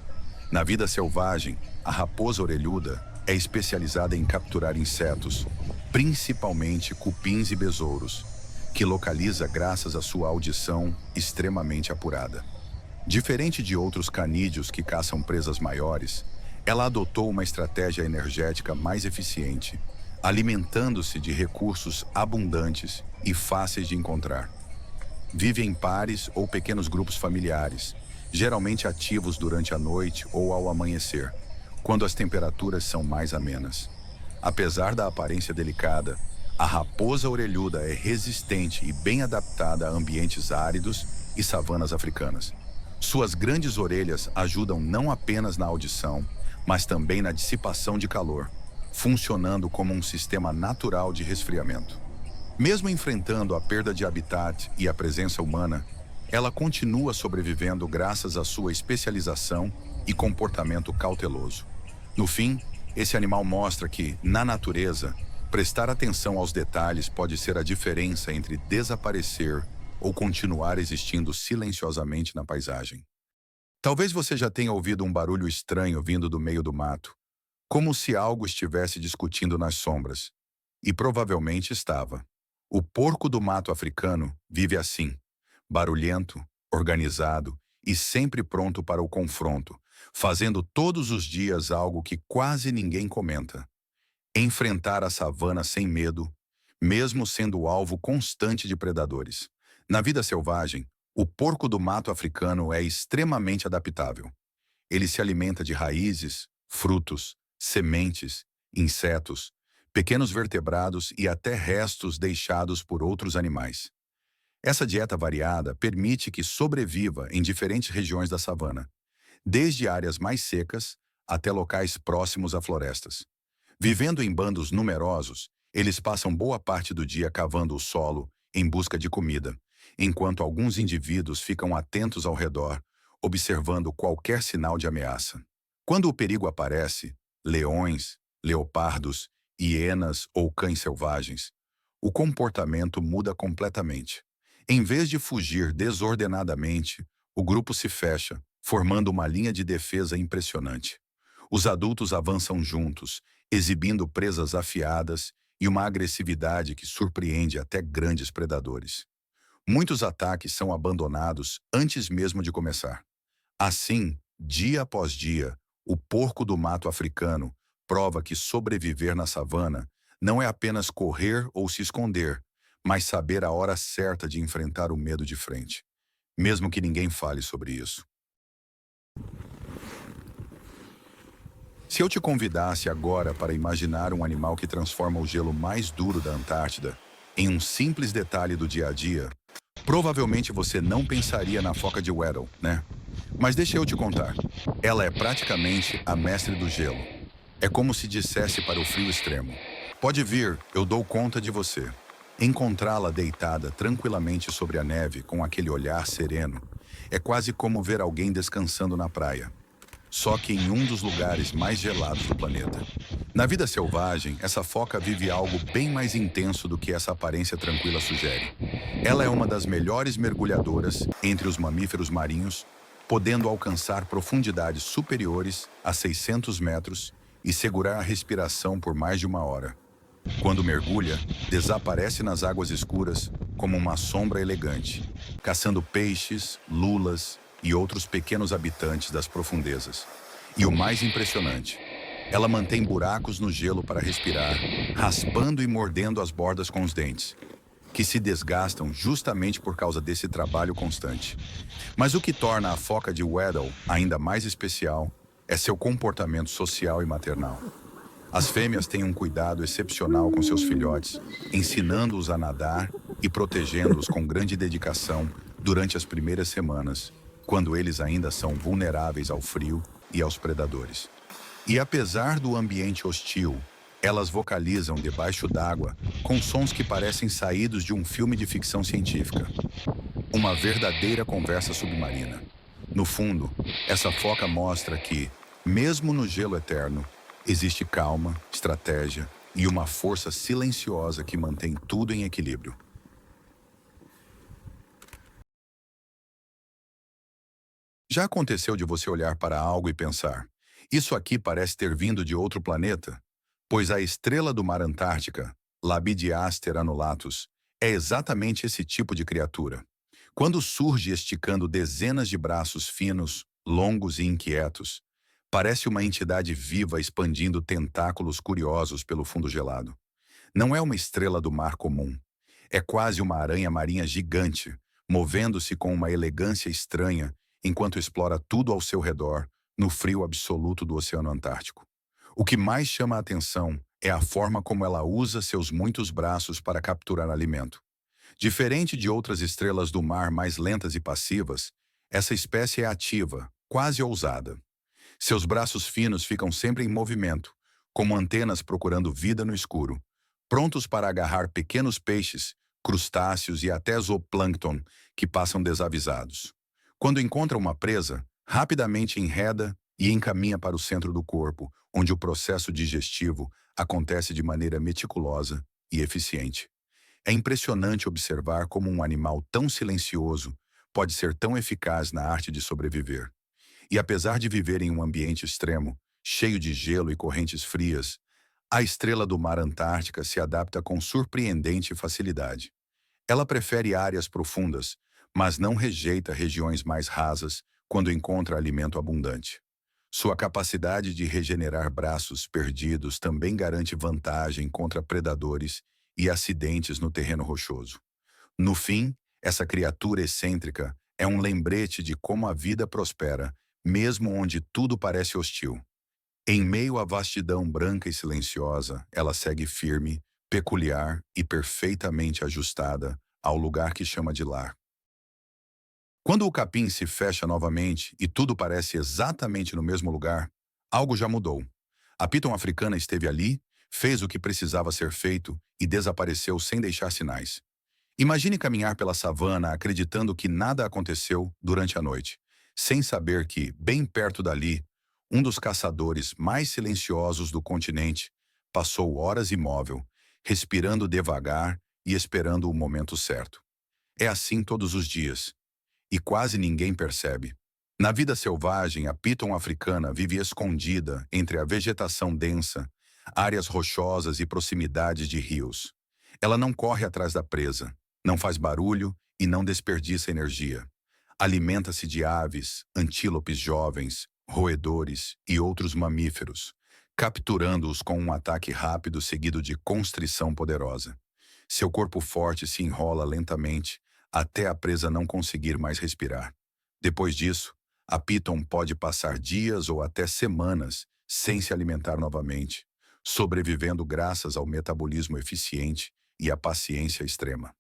[SPEAKER 1] Na vida selvagem, a raposa orelhuda é especializada em capturar insetos, principalmente cupins e besouros, que localiza graças à sua audição extremamente apurada. Diferente de outros canídeos que caçam presas maiores, ela adotou uma estratégia energética mais eficiente, alimentando-se de recursos abundantes e fáceis de encontrar. Vive em pares ou pequenos grupos familiares, geralmente ativos durante a noite ou ao amanhecer, quando as temperaturas são mais amenas. Apesar da aparência delicada, a raposa orelhuda é resistente e bem adaptada a ambientes áridos e savanas africanas. Suas grandes orelhas ajudam não apenas na audição, mas também na dissipação de calor, funcionando como um sistema natural de resfriamento. Mesmo enfrentando a perda de habitat e a presença humana, ela continua sobrevivendo graças à sua especialização e comportamento cauteloso. No fim, esse animal mostra que, na natureza, prestar atenção aos detalhes pode ser a diferença entre desaparecer ou continuar existindo silenciosamente na paisagem. Talvez você já tenha ouvido um barulho estranho vindo do meio do mato, como se algo estivesse discutindo nas sombras. E provavelmente estava. O porco do mato africano vive assim, barulhento, organizado e sempre pronto para o confronto, fazendo todos os dias algo que quase ninguém comenta: enfrentar a savana sem medo, mesmo sendo alvo constante de predadores. Na vida selvagem, o porco do mato africano é extremamente adaptável. Ele se alimenta de raízes, frutos, sementes, insetos, pequenos vertebrados e até restos deixados por outros animais. Essa dieta variada permite que sobreviva em diferentes regiões da savana, desde áreas mais secas até locais próximos a florestas. Vivendo em bandos numerosos, eles passam boa parte do dia cavando o solo em busca de comida, enquanto alguns indivíduos ficam atentos ao redor, observando qualquer sinal de ameaça. Quando o perigo aparece, leões, leopardos, hienas ou cães selvagens, o comportamento muda completamente. Em vez de fugir desordenadamente, o grupo se fecha, formando uma linha de defesa impressionante. Os adultos avançam juntos, exibindo presas afiadas e uma agressividade que surpreende até grandes predadores. Muitos ataques são abandonados antes mesmo de começar. Assim, dia após dia, o porco do mato africano prova que sobreviver na savana não é apenas correr ou se esconder, mas saber a hora certa de enfrentar o medo de frente, mesmo que ninguém fale sobre isso. Se eu te convidasse agora para imaginar um animal que transforma o gelo mais duro da Antártida em um simples detalhe do dia a dia, provavelmente você não pensaria na foca de Weddell, né? Mas deixa eu te contar. Ela é praticamente a mestre do gelo. É como se dissesse para o frio extremo: pode vir, eu dou conta de você. Encontrá-la deitada tranquilamente sobre a neve com aquele olhar sereno é quase como ver alguém descansando na praia. Só que em um dos lugares mais gelados do planeta. Na vida selvagem, essa foca vive algo bem mais intenso do que essa aparência tranquila sugere. Ela é uma das melhores mergulhadoras entre os mamíferos marinhos, podendo alcançar profundidades superiores a 600 metros e segurar a respiração por mais de uma hora. Quando mergulha, desaparece nas águas escuras como uma sombra elegante, caçando peixes, lulas e outros pequenos habitantes das profundezas. E o mais impressionante, ela mantém buracos no gelo para respirar, raspando e mordendo as bordas com os dentes, que se desgastam justamente por causa desse trabalho constante. Mas o que torna a foca de Weddell ainda mais especial é seu comportamento social e maternal. As fêmeas têm um cuidado excepcional com seus filhotes, ensinando-os a nadar e protegendo-os com grande dedicação durante as primeiras semanas, quando eles ainda são vulneráveis ao frio e aos predadores. E apesar do ambiente hostil, elas vocalizam debaixo d'água com sons que parecem saídos de um filme de ficção científica. Uma verdadeira conversa submarina. No fundo, essa foca mostra que, mesmo no gelo eterno, existe calma, estratégia e uma força silenciosa que mantém tudo em equilíbrio. Já aconteceu de você olhar para algo e pensar: isso aqui parece ter vindo de outro planeta? Pois a estrela do mar Antártica, Labidiaster annulatus, é exatamente esse tipo de criatura. Quando surge esticando dezenas de braços finos, longos e inquietos, parece uma entidade viva expandindo tentáculos curiosos pelo fundo gelado. Não é uma estrela do mar comum. É quase uma aranha marinha gigante, movendo-se com uma elegância estranha enquanto explora tudo ao seu redor, no frio absoluto do Oceano Antártico. O que mais chama a atenção é a forma como ela usa seus muitos braços para capturar alimento. Diferente de outras estrelas do mar mais lentas e passivas, essa espécie é ativa, quase ousada. Seus braços finos ficam sempre em movimento, como antenas procurando vida no escuro, prontos para agarrar pequenos peixes, crustáceos e até zooplâncton que passam desavisados. Quando encontra uma presa, rapidamente enreda e encaminha para o centro do corpo, onde o processo digestivo acontece de maneira meticulosa e eficiente. É impressionante observar como um animal tão silencioso pode ser tão eficaz na arte de sobreviver. E apesar de viver em um ambiente extremo, cheio de gelo e correntes frias, a estrela do mar Antártica se adapta com surpreendente facilidade. Ela prefere áreas profundas, mas não rejeita regiões mais rasas quando encontra alimento abundante. Sua capacidade de regenerar braços perdidos também garante vantagem contra predadores e acidentes no terreno rochoso. No fim, essa criatura excêntrica é um lembrete de como a vida prospera, mesmo onde tudo parece hostil. Em meio à vastidão branca e silenciosa, ela segue firme, peculiar e perfeitamente ajustada ao lugar que chama de lar. Quando o capim se fecha novamente e tudo parece exatamente no mesmo lugar, algo já mudou. A piton africana esteve ali, fez o que precisava ser feito e desapareceu sem deixar sinais. Imagine caminhar pela savana acreditando que nada aconteceu durante a noite, sem saber que, bem perto dali, um dos caçadores mais silenciosos do continente passou horas imóvel, respirando devagar e esperando o momento certo. É assim todos os dias, e quase ninguém percebe. Na vida selvagem, a piton africana vive escondida entre a vegetação densa, áreas rochosas e proximidades de rios. Ela não corre atrás da presa, não faz barulho e não desperdiça energia. Alimenta-se de aves, antílopes jovens, roedores e outros mamíferos, capturando-os com um ataque rápido seguido de constrição poderosa. Seu corpo forte se enrola lentamente até a presa não conseguir mais respirar. Depois disso, a piton pode passar dias ou até semanas sem se alimentar novamente, sobrevivendo graças ao metabolismo eficiente e à paciência extrema.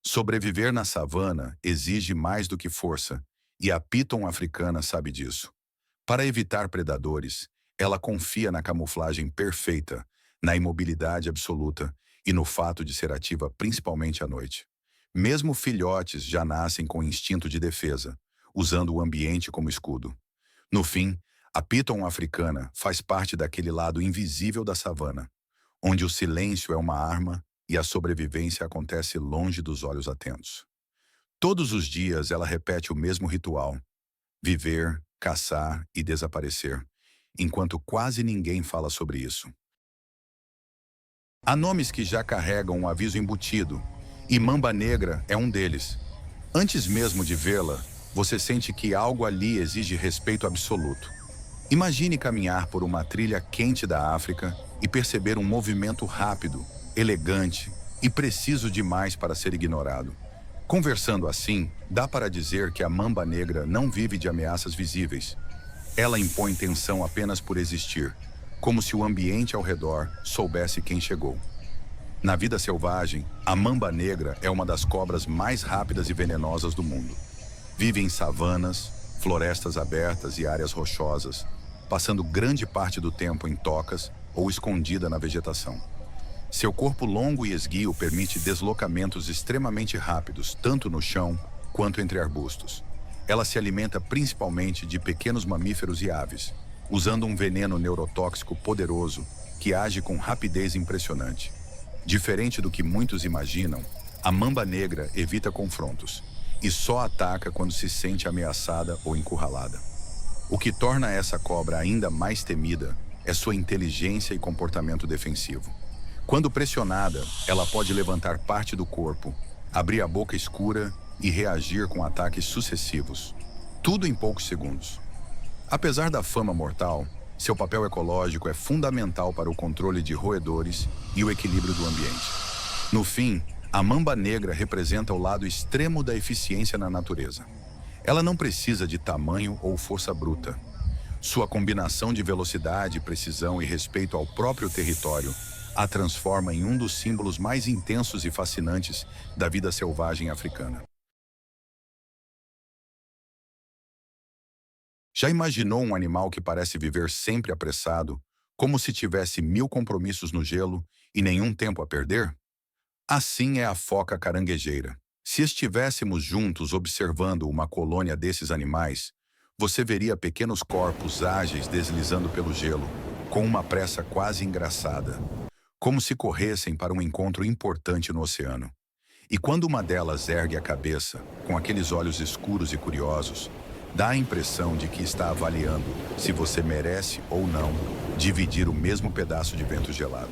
[SPEAKER 1] Sobreviver na savana exige mais do que força, e a piton africana sabe disso. Para evitar predadores, ela confia na camuflagem perfeita, na imobilidade absoluta e no fato de ser ativa principalmente à noite. Mesmo filhotes já nascem com instinto de defesa, usando o ambiente como escudo. No fim, a piton africana faz parte daquele lado invisível da savana, onde o silêncio é uma arma e a sobrevivência acontece longe dos olhos atentos. Todos os dias ela repete o mesmo ritual: viver, caçar e desaparecer, enquanto quase ninguém fala sobre isso. Há nomes que já carregam um aviso embutido, e Mamba Negra é um deles. Antes mesmo de vê-la, você sente que algo ali exige respeito absoluto. Imagine caminhar por uma trilha quente da África e perceber um movimento rápido, elegante e preciso demais para ser ignorado. Conversando assim, dá para dizer que a mamba negra não vive de ameaças visíveis. Ela impõe tensão apenas por existir, como se o ambiente ao redor soubesse quem chegou. Na vida selvagem, a mamba negra é uma das cobras mais rápidas e venenosas do mundo. Vive em savanas, florestas abertas e áreas rochosas, passando grande parte do tempo em tocas ou escondida na vegetação. Seu corpo longo e esguio permite deslocamentos extremamente rápidos, tanto no chão quanto entre arbustos. Ela se alimenta principalmente de pequenos mamíferos e aves, usando um veneno neurotóxico poderoso que age com rapidez impressionante. Diferente do que muitos imaginam, a mamba negra evita confrontos e só ataca quando se sente ameaçada ou encurralada. O que torna essa cobra ainda mais temida é sua inteligência e comportamento defensivo. Quando pressionada, ela pode levantar parte do corpo, abrir a boca escura e reagir com ataques sucessivos. Tudo em poucos segundos. Apesar da fama mortal, seu papel ecológico é fundamental para o controle de roedores e o equilíbrio do ambiente. No fim, a mamba negra representa o lado extremo da eficiência na natureza. Ela não precisa de tamanho ou força bruta. Sua combinação de velocidade, precisão e respeito ao próprio território a transforma em um dos símbolos mais intensos e fascinantes da vida selvagem africana. Já imaginou um animal que parece viver sempre apressado, como se tivesse 1000 compromissos no gelo e nenhum tempo a perder? Assim é a foca caranguejeira. Se estivéssemos juntos observando uma colônia desses animais, você veria pequenos corpos ágeis deslizando pelo gelo, com uma pressa quase engraçada, como se corressem para um encontro importante no oceano. E quando uma delas ergue a cabeça, com aqueles olhos escuros e curiosos, dá a impressão de que está avaliando se você merece ou não dividir o mesmo pedaço de vento gelado.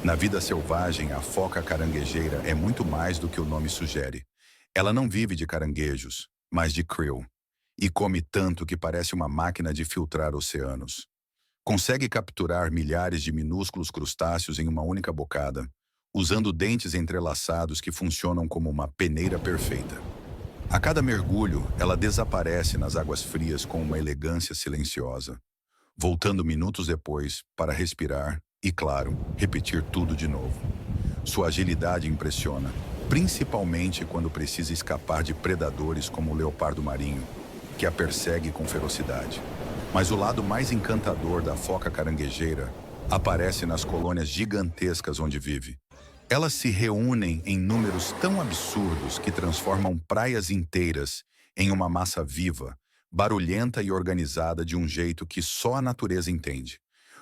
[SPEAKER 1] Na vida selvagem, a foca caranguejeira é muito mais do que o nome sugere. Ela não vive de caranguejos, mas de krill, e come tanto que parece uma máquina de filtrar oceanos. Consegue capturar milhares de minúsculos crustáceos em uma única bocada, usando dentes entrelaçados que funcionam como uma peneira perfeita. A cada mergulho, ela desaparece nas águas frias com uma elegância silenciosa, voltando minutos depois para respirar e, claro, repetir tudo de novo. Sua agilidade impressiona, principalmente quando precisa escapar de predadores como o leopardo marinho, que a persegue com ferocidade. Mas o lado mais encantador da foca caranguejeira aparece nas colônias gigantescas onde vive. Elas se reúnem em números tão absurdos que transformam praias inteiras em uma massa viva, barulhenta e organizada de um jeito que só a natureza entende.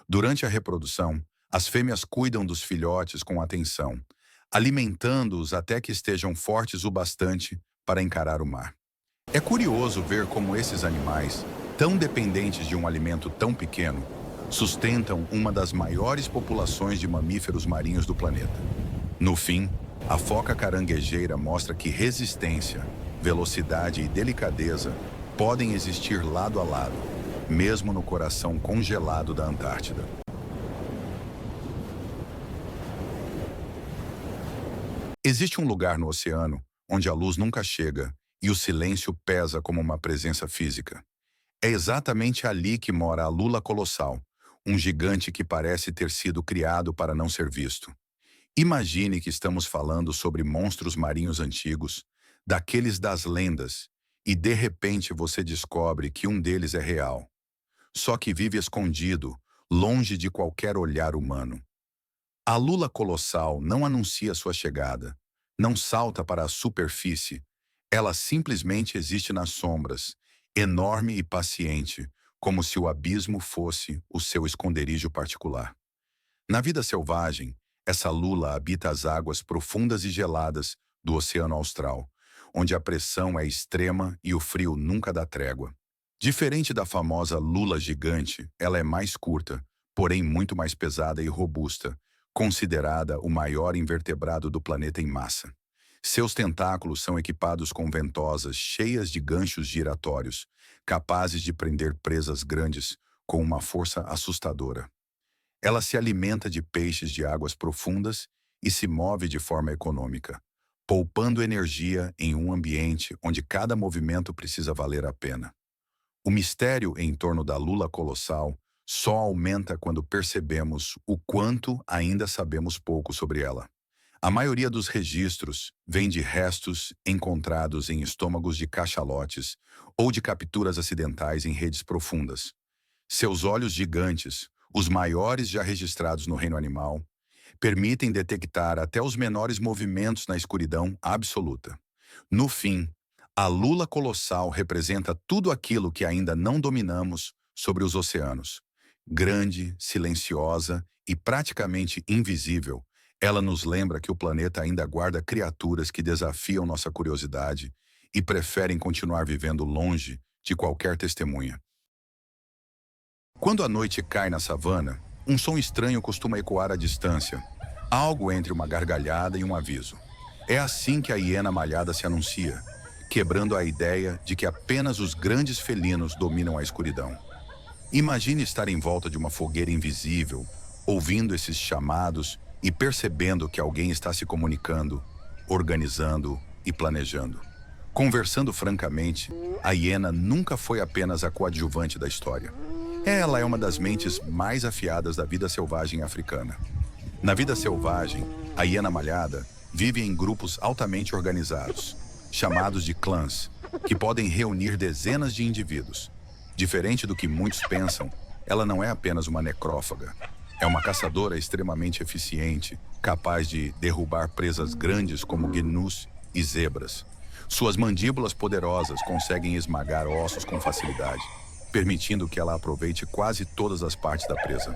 [SPEAKER 1] Durante a reprodução, as fêmeas cuidam dos filhotes com atenção, alimentando-os até que estejam fortes o bastante para encarar o mar. É curioso ver como esses animais, tão dependentes de um alimento tão pequeno, sustentam uma das maiores populações de mamíferos marinhos do planeta. No fim, a foca caranguejeira mostra que resistência, velocidade e delicadeza podem existir lado a lado, mesmo no coração congelado da Antártida. Existe um lugar no oceano onde a luz nunca chega e o silêncio pesa como uma presença física. É exatamente ali que mora a lula colossal, um gigante que parece ter sido criado para não ser visto. Imagine que estamos falando sobre monstros marinhos antigos, daqueles das lendas, e de repente você descobre que um deles é real. Só que vive escondido, longe de qualquer olhar humano. A lula colossal não anuncia sua chegada, não salta para a superfície, ela simplesmente existe nas sombras, enorme e paciente, como se o abismo fosse o seu esconderijo particular. Na vida selvagem, essa lula habita as águas profundas e geladas do Oceano Austral, onde a pressão é extrema e o frio nunca dá trégua. Diferente da famosa lula gigante, ela é mais curta, porém muito mais pesada e robusta, considerada o maior invertebrado do planeta em massa. Seus tentáculos são equipados com ventosas cheias de ganchos giratórios, capazes de prender presas grandes com uma força assustadora. Ela se alimenta de peixes de águas profundas e se move de forma econômica, poupando energia em um ambiente onde cada movimento precisa valer a pena. O mistério em torno da lula colossal só aumenta quando percebemos o quanto ainda sabemos pouco sobre ela. A maioria dos registros vem de restos encontrados em estômagos de cachalotes ou de capturas acidentais em redes profundas. Seus olhos gigantes, os maiores já registrados no reino animal, permitem detectar até os menores movimentos na escuridão absoluta. No fim, a lula colossal representa tudo aquilo que ainda não dominamos sobre os oceanos. Grande, silenciosa e praticamente invisível, ela nos lembra que o planeta ainda guarda criaturas que desafiam nossa curiosidade e preferem continuar vivendo longe de qualquer testemunha. Quando a noite cai na savana, um som estranho costuma ecoar à distância, algo entre uma gargalhada e um aviso. É assim que a hiena malhada se anuncia, quebrando a ideia de que apenas os grandes felinos dominam a escuridão. Imagine estar em volta de uma fogueira invisível, ouvindo esses chamados e percebendo que alguém está se comunicando, organizando e planejando. Conversando francamente, a hiena nunca foi apenas a coadjuvante da história. Ela é uma das mentes mais afiadas da vida selvagem africana. Na vida selvagem, a hiena malhada vive em grupos altamente organizados, chamados de clãs, que podem reunir dezenas de indivíduos. Diferente do que muitos pensam, ela não é apenas uma necrófaga. É uma caçadora extremamente eficiente, capaz de derrubar presas grandes como gnus e zebras. Suas mandíbulas poderosas conseguem esmagar ossos com facilidade, permitindo que ela aproveite quase todas as partes da presa.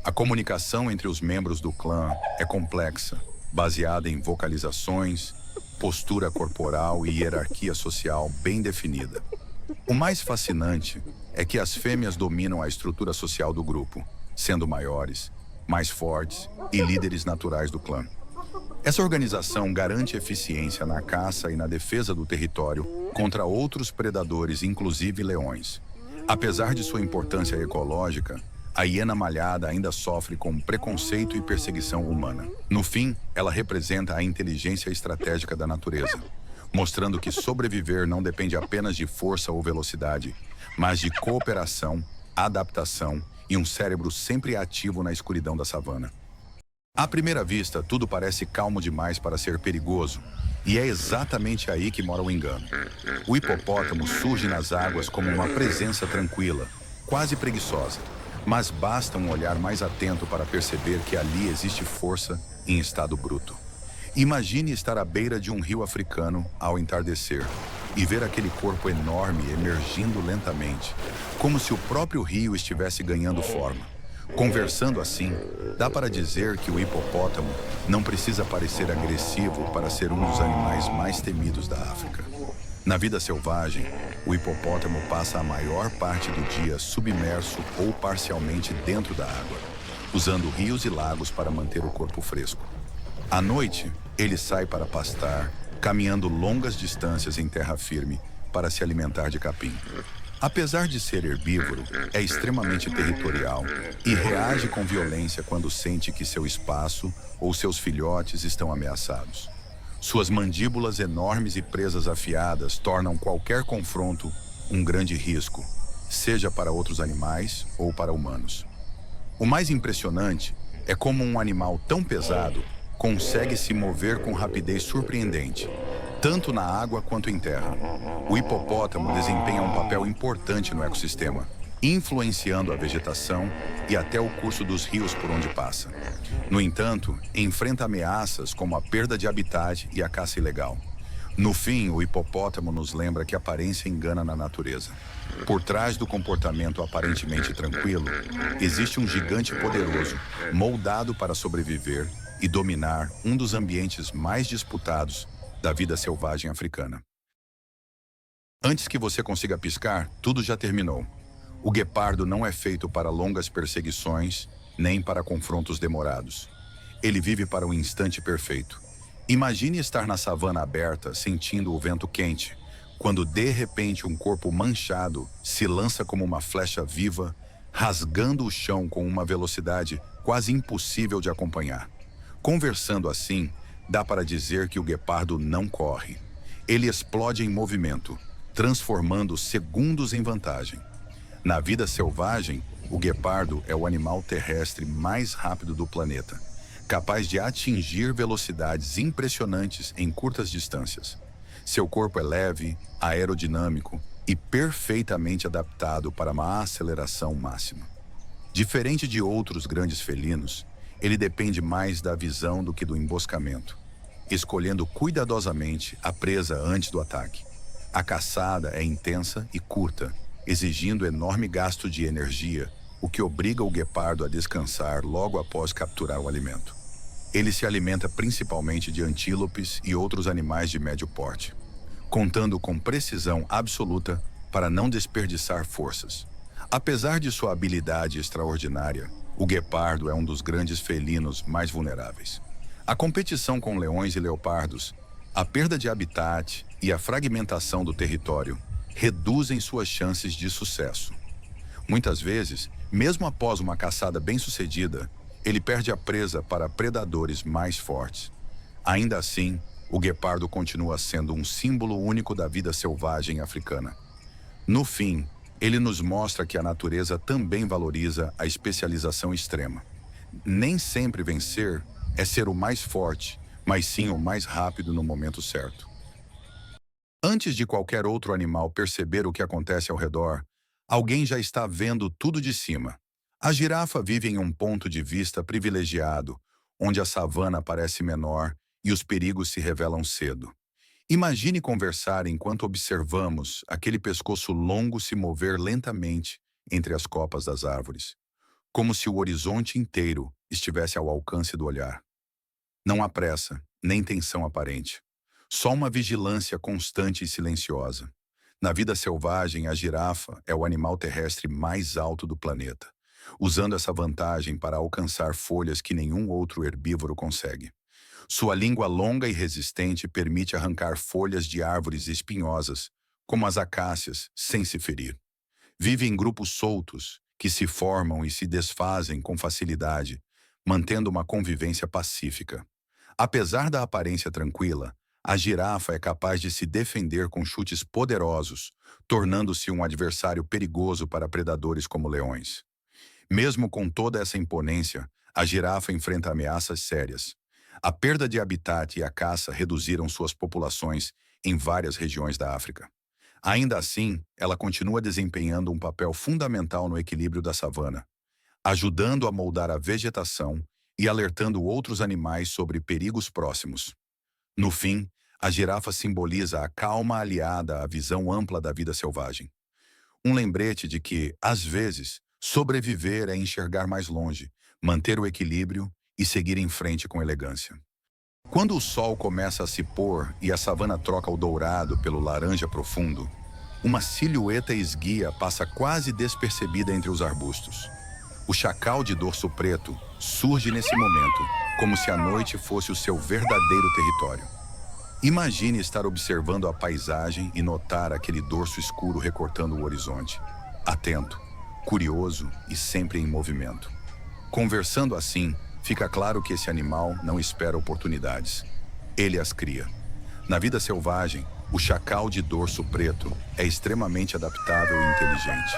[SPEAKER 1] A comunicação entre os membros do clã é complexa, baseada em vocalizações, postura corporal e hierarquia social bem definida. O mais fascinante é que as fêmeas dominam a estrutura social do grupo, sendo maiores, mais fortes e líderes naturais do clã. Essa organização garante eficiência na caça e na defesa do território contra outros predadores, inclusive leões. Apesar de sua importância ecológica, a hiena malhada ainda sofre com preconceito e perseguição humana. No fim, ela representa a inteligência estratégica da natureza, mostrando que sobreviver não depende apenas de força ou velocidade, mas de cooperação, adaptação e um cérebro sempre ativo na escuridão da savana. À primeira vista, tudo parece calmo demais para ser perigoso, e é exatamente aí que mora o engano. O hipopótamo surge nas águas como uma presença tranquila, quase preguiçosa, mas basta um olhar mais atento para perceber que ali existe força em estado bruto. Imagine estar à beira de um rio africano ao entardecer e ver aquele corpo enorme emergindo lentamente, como se o próprio rio estivesse ganhando forma. Conversando assim, dá para dizer que o hipopótamo não precisa parecer agressivo para ser um dos animais mais temidos da África. Na vida selvagem, o hipopótamo passa a maior parte do dia submerso ou parcialmente dentro da água, usando rios e lagos para manter o corpo fresco. À noite, ele sai para pastar, caminhando longas distâncias em terra firme para se alimentar de capim. Apesar de ser herbívoro, é extremamente territorial e reage com violência quando sente que seu espaço ou seus filhotes estão ameaçados. Suas mandíbulas enormes e presas afiadas tornam qualquer confronto um grande risco, seja para outros animais ou para humanos. O mais impressionante é como um animal tão pesado consegue se mover com rapidez surpreendente, tanto na água quanto em terra. O hipopótamo desempenha um papel importante no ecossistema, influenciando a vegetação e até o curso dos rios por onde passa. No entanto, enfrenta ameaças como a perda de habitat e a caça ilegal. No fim, o hipopótamo nos lembra que a aparência engana na natureza. Por trás do comportamento aparentemente tranquilo, existe um gigante poderoso, moldado para sobreviver e dominar um dos ambientes mais disputados da vida selvagem africana. Antes que você consiga piscar, tudo já terminou. O guepardo não é feito para longas perseguições, nem para confrontos demorados. Ele vive para o instante perfeito. Imagine estar na savana aberta, sentindo o vento quente, quando de repente um corpo manchado se lança como uma flecha viva, rasgando o chão com uma velocidade quase impossível de acompanhar. Conversando assim, dá para dizer que o guepardo não corre. Ele explode em movimento, transformando segundos em vantagem. Na vida selvagem, o guepardo é o animal terrestre mais rápido do planeta, capaz de atingir velocidades impressionantes em curtas distâncias. Seu corpo é leve, aerodinâmico e perfeitamente adaptado para uma aceleração máxima. Diferente de outros grandes felinos, ele depende mais da visão do que do emboscamento, escolhendo cuidadosamente a presa antes do ataque. A caçada é intensa e curta, exigindo enorme gasto de energia, o que obriga o guepardo a descansar logo após capturar o alimento. Ele se alimenta principalmente de antílopes e outros animais de médio porte, contando com precisão absoluta para não desperdiçar forças. Apesar de sua habilidade extraordinária, o guepardo é um dos grandes felinos mais vulneráveis. A competição com leões e leopardos, a perda de habitat e a fragmentação do território reduzem suas chances de sucesso. Muitas vezes, mesmo após uma caçada bem-sucedida, ele perde a presa para predadores mais fortes. Ainda assim, o guepardo continua sendo um símbolo único da vida selvagem africana. No fim, ele nos mostra que a natureza também valoriza a especialização extrema. Nem sempre vencer é ser o mais forte, mas sim o mais rápido no momento certo. Antes de qualquer outro animal perceber o que acontece ao redor, alguém já está vendo tudo de cima. A girafa vive em um ponto de vista privilegiado, onde a savana parece menor e os perigos se revelam cedo. Imagine conversar enquanto observamos aquele pescoço longo se mover lentamente entre as copas das árvores, como se o horizonte inteiro estivesse ao alcance do olhar. Não há pressa, nem tensão aparente. Só uma vigilância constante e silenciosa. Na vida selvagem, a girafa é o animal terrestre mais alto do planeta, usando essa vantagem para alcançar folhas que nenhum outro herbívoro consegue. Sua língua longa e resistente permite arrancar folhas de árvores espinhosas, como as acácias, sem se ferir. Vive em grupos soltos, que se formam e se desfazem com facilidade, mantendo uma convivência pacífica. Apesar da aparência tranquila, a girafa é capaz de se defender com chutes poderosos, tornando-se um adversário perigoso para predadores como leões. Mesmo com toda essa imponência, a girafa enfrenta ameaças sérias. A perda de habitat e a caça reduziram suas populações em várias regiões da África. Ainda assim, ela continua desempenhando um papel fundamental no equilíbrio da savana, ajudando a moldar a vegetação e alertando outros animais sobre perigos próximos. No fim, a girafa simboliza a calma aliada à visão ampla da vida selvagem. Um lembrete de que, às vezes, sobreviver é enxergar mais longe, manter o equilíbrio e seguir em frente com elegância. Quando o sol começa a se pôr e a savana troca o dourado pelo laranja profundo, uma silhueta esguia passa quase despercebida entre os arbustos. O chacal de dorso preto surge nesse momento, como se a noite fosse o seu verdadeiro território. Imagine estar observando a paisagem e notar aquele dorso escuro recortando o horizonte, atento, curioso e sempre em movimento. Conversando assim, fica claro que esse animal não espera oportunidades. Ele as cria. Na vida selvagem, o chacal de dorso preto é extremamente adaptável e inteligente.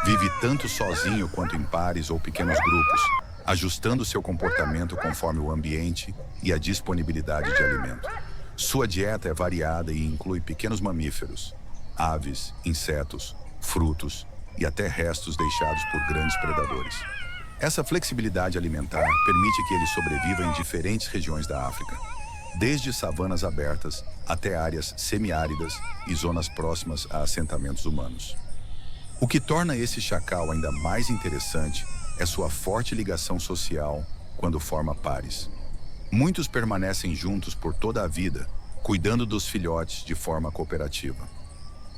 [SPEAKER 1] Vive tanto sozinho quanto em pares ou pequenos grupos, ajustando seu comportamento conforme o ambiente e a disponibilidade de alimento. Sua dieta é variada e inclui pequenos mamíferos, aves, insetos, frutos e até restos deixados por grandes predadores. Essa flexibilidade alimentar permite que ele sobreviva em diferentes regiões da África, desde savanas abertas até áreas semiáridas e zonas próximas a assentamentos humanos. O que torna esse chacal ainda mais interessante é sua forte ligação social quando forma pares. Muitos permanecem juntos por toda a vida, cuidando dos filhotes de forma cooperativa.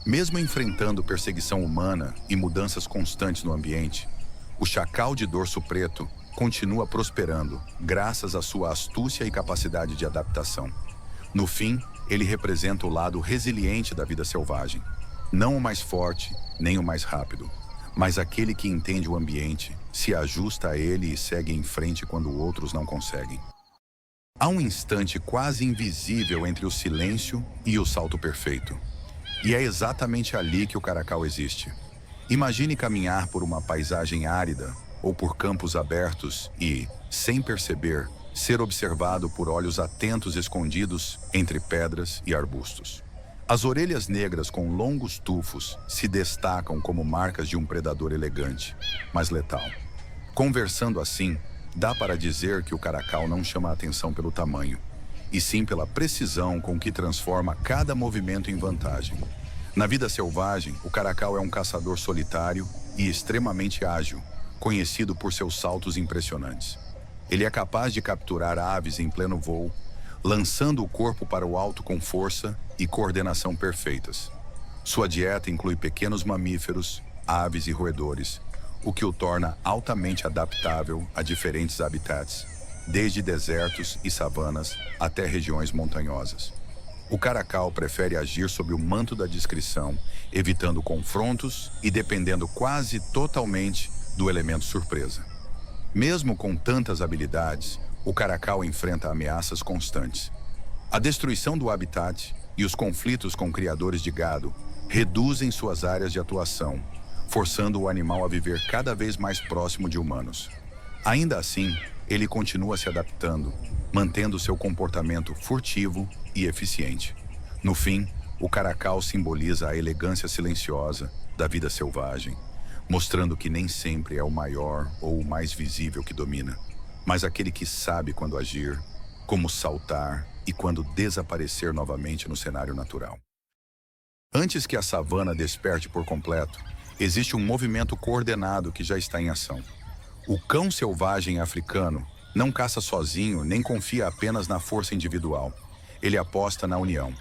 [SPEAKER 1] Mesmo enfrentando perseguição humana e mudanças constantes no ambiente, o chacal de dorso preto continua prosperando graças à sua astúcia e capacidade de adaptação. No fim, ele representa o lado resiliente da vida selvagem. Não o mais forte, nem o mais rápido, mas aquele que entende o ambiente, se ajusta a ele e segue em frente quando outros não conseguem. Há um instante quase invisível entre o silêncio e o salto perfeito. E é exatamente ali que o caracal existe. Imagine caminhar por uma paisagem árida ou por campos abertos e, sem perceber, ser observado por olhos atentos escondidos entre pedras e arbustos. As orelhas negras com longos tufos se destacam como marcas de um predador elegante, mas letal. Conversando assim, dá para dizer que o caracal não chama a atenção pelo tamanho, e sim pela precisão com que transforma cada movimento em vantagem. Na vida selvagem, o caracal é um caçador solitário e extremamente ágil, conhecido por seus saltos impressionantes. Ele é capaz de capturar aves em pleno voo, lançando o corpo para o alto com força e coordenação perfeitas. Sua dieta inclui pequenos mamíferos, aves e roedores, o que o torna altamente adaptável a diferentes habitats, desde desertos e savanas até regiões montanhosas. O caracal prefere agir sob o manto da discrição, evitando confrontos e dependendo quase totalmente do elemento surpresa. Mesmo com tantas habilidades, o caracal enfrenta ameaças constantes. A destruição do habitat e os conflitos com criadores de gado reduzem suas áreas de atuação, forçando o animal a viver cada vez mais próximo de humanos. Ainda assim, ele continua se adaptando, mantendo seu comportamento furtivo e eficiente. No fim, o caracal simboliza a elegância silenciosa da vida selvagem, mostrando que nem sempre é o maior ou o mais visível que domina, mas aquele que sabe quando agir, como saltar e quando desaparecer novamente no cenário natural. Antes que a savana desperte por completo, existe um movimento coordenado que já está em ação. O cão selvagem africano não caça sozinho nem confia apenas na força individual. Ele aposta na união.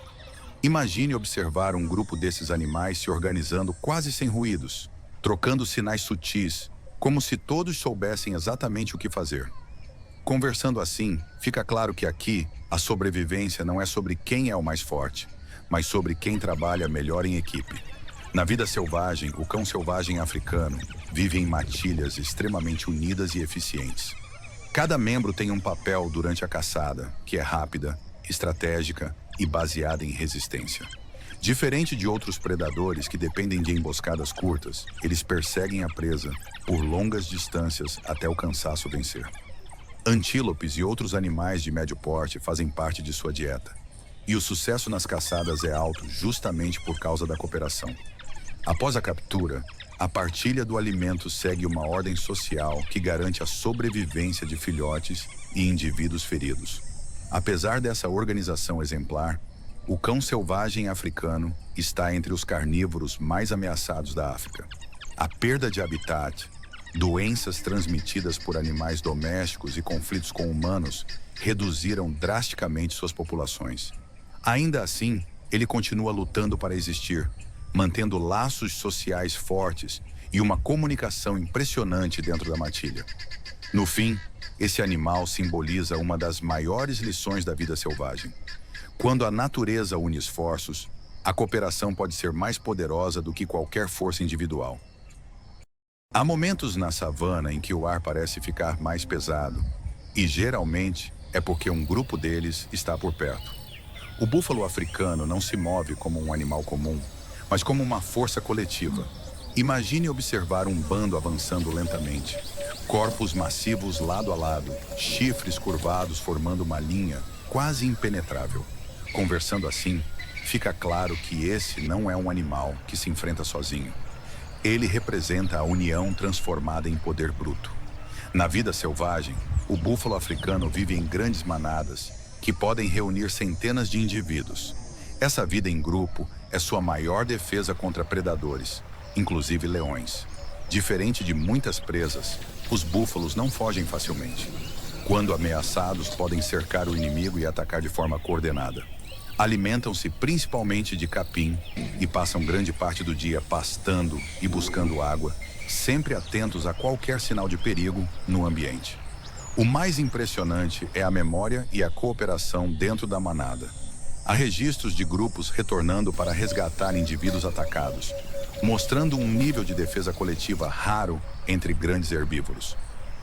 [SPEAKER 1] Imagine observar um grupo desses animais se organizando quase sem ruídos, trocando sinais sutis, como se todos soubessem exatamente o que fazer. Conversando assim, fica claro que aqui, a sobrevivência não é sobre quem é o mais forte, mas sobre quem trabalha melhor em equipe. Na vida selvagem, o cão selvagem africano vive em matilhas extremamente unidas e eficientes. Cada membro tem um papel durante a caçada, que é rápida, estratégica e baseada em resistência. Diferente de outros predadores que dependem de emboscadas curtas, eles perseguem a presa por longas distâncias até o cansaço vencer. Antílopes e outros animais de médio porte fazem parte de sua dieta, e o sucesso nas caçadas é alto justamente por causa da cooperação. Após a captura, a partilha do alimento segue uma ordem social que garante a sobrevivência de filhotes e indivíduos feridos. Apesar dessa organização exemplar, o cão selvagem africano está entre os carnívoros mais ameaçados da África. A perda de habitat, doenças transmitidas por animais domésticos e conflitos com humanos reduziram drasticamente suas populações. Ainda assim, ele continua lutando para existir, mantendo laços sociais fortes e uma comunicação impressionante dentro da matilha. No fim, esse animal simboliza uma das maiores lições da vida selvagem. Quando a natureza une esforços, a cooperação pode ser mais poderosa do que qualquer força individual. Há momentos na savana em que o ar parece ficar mais pesado, e geralmente é porque um grupo deles está por perto. O búfalo africano não se move como um animal comum, mas como uma força coletiva. Imagine observar um bando avançando lentamente. Corpos massivos lado a lado, chifres curvados formando uma linha quase impenetrável. Conversando assim, fica claro que esse não é um animal que se enfrenta sozinho. Ele representa a união transformada em poder bruto. Na vida selvagem, o búfalo africano vive em grandes manadas que podem reunir centenas de indivíduos. Essa vida em grupo é sua maior defesa contra predadores, inclusive leões. Diferente de muitas presas, os búfalos não fogem facilmente. Quando ameaçados, podem cercar o inimigo e atacar de forma coordenada. Alimentam-se principalmente de capim e passam grande parte do dia pastando e buscando água, sempre atentos a qualquer sinal de perigo no ambiente. O mais impressionante é a memória e a cooperação dentro da manada. Há registros de grupos retornando para resgatar indivíduos atacados, mostrando um nível de defesa coletiva raro entre grandes herbívoros.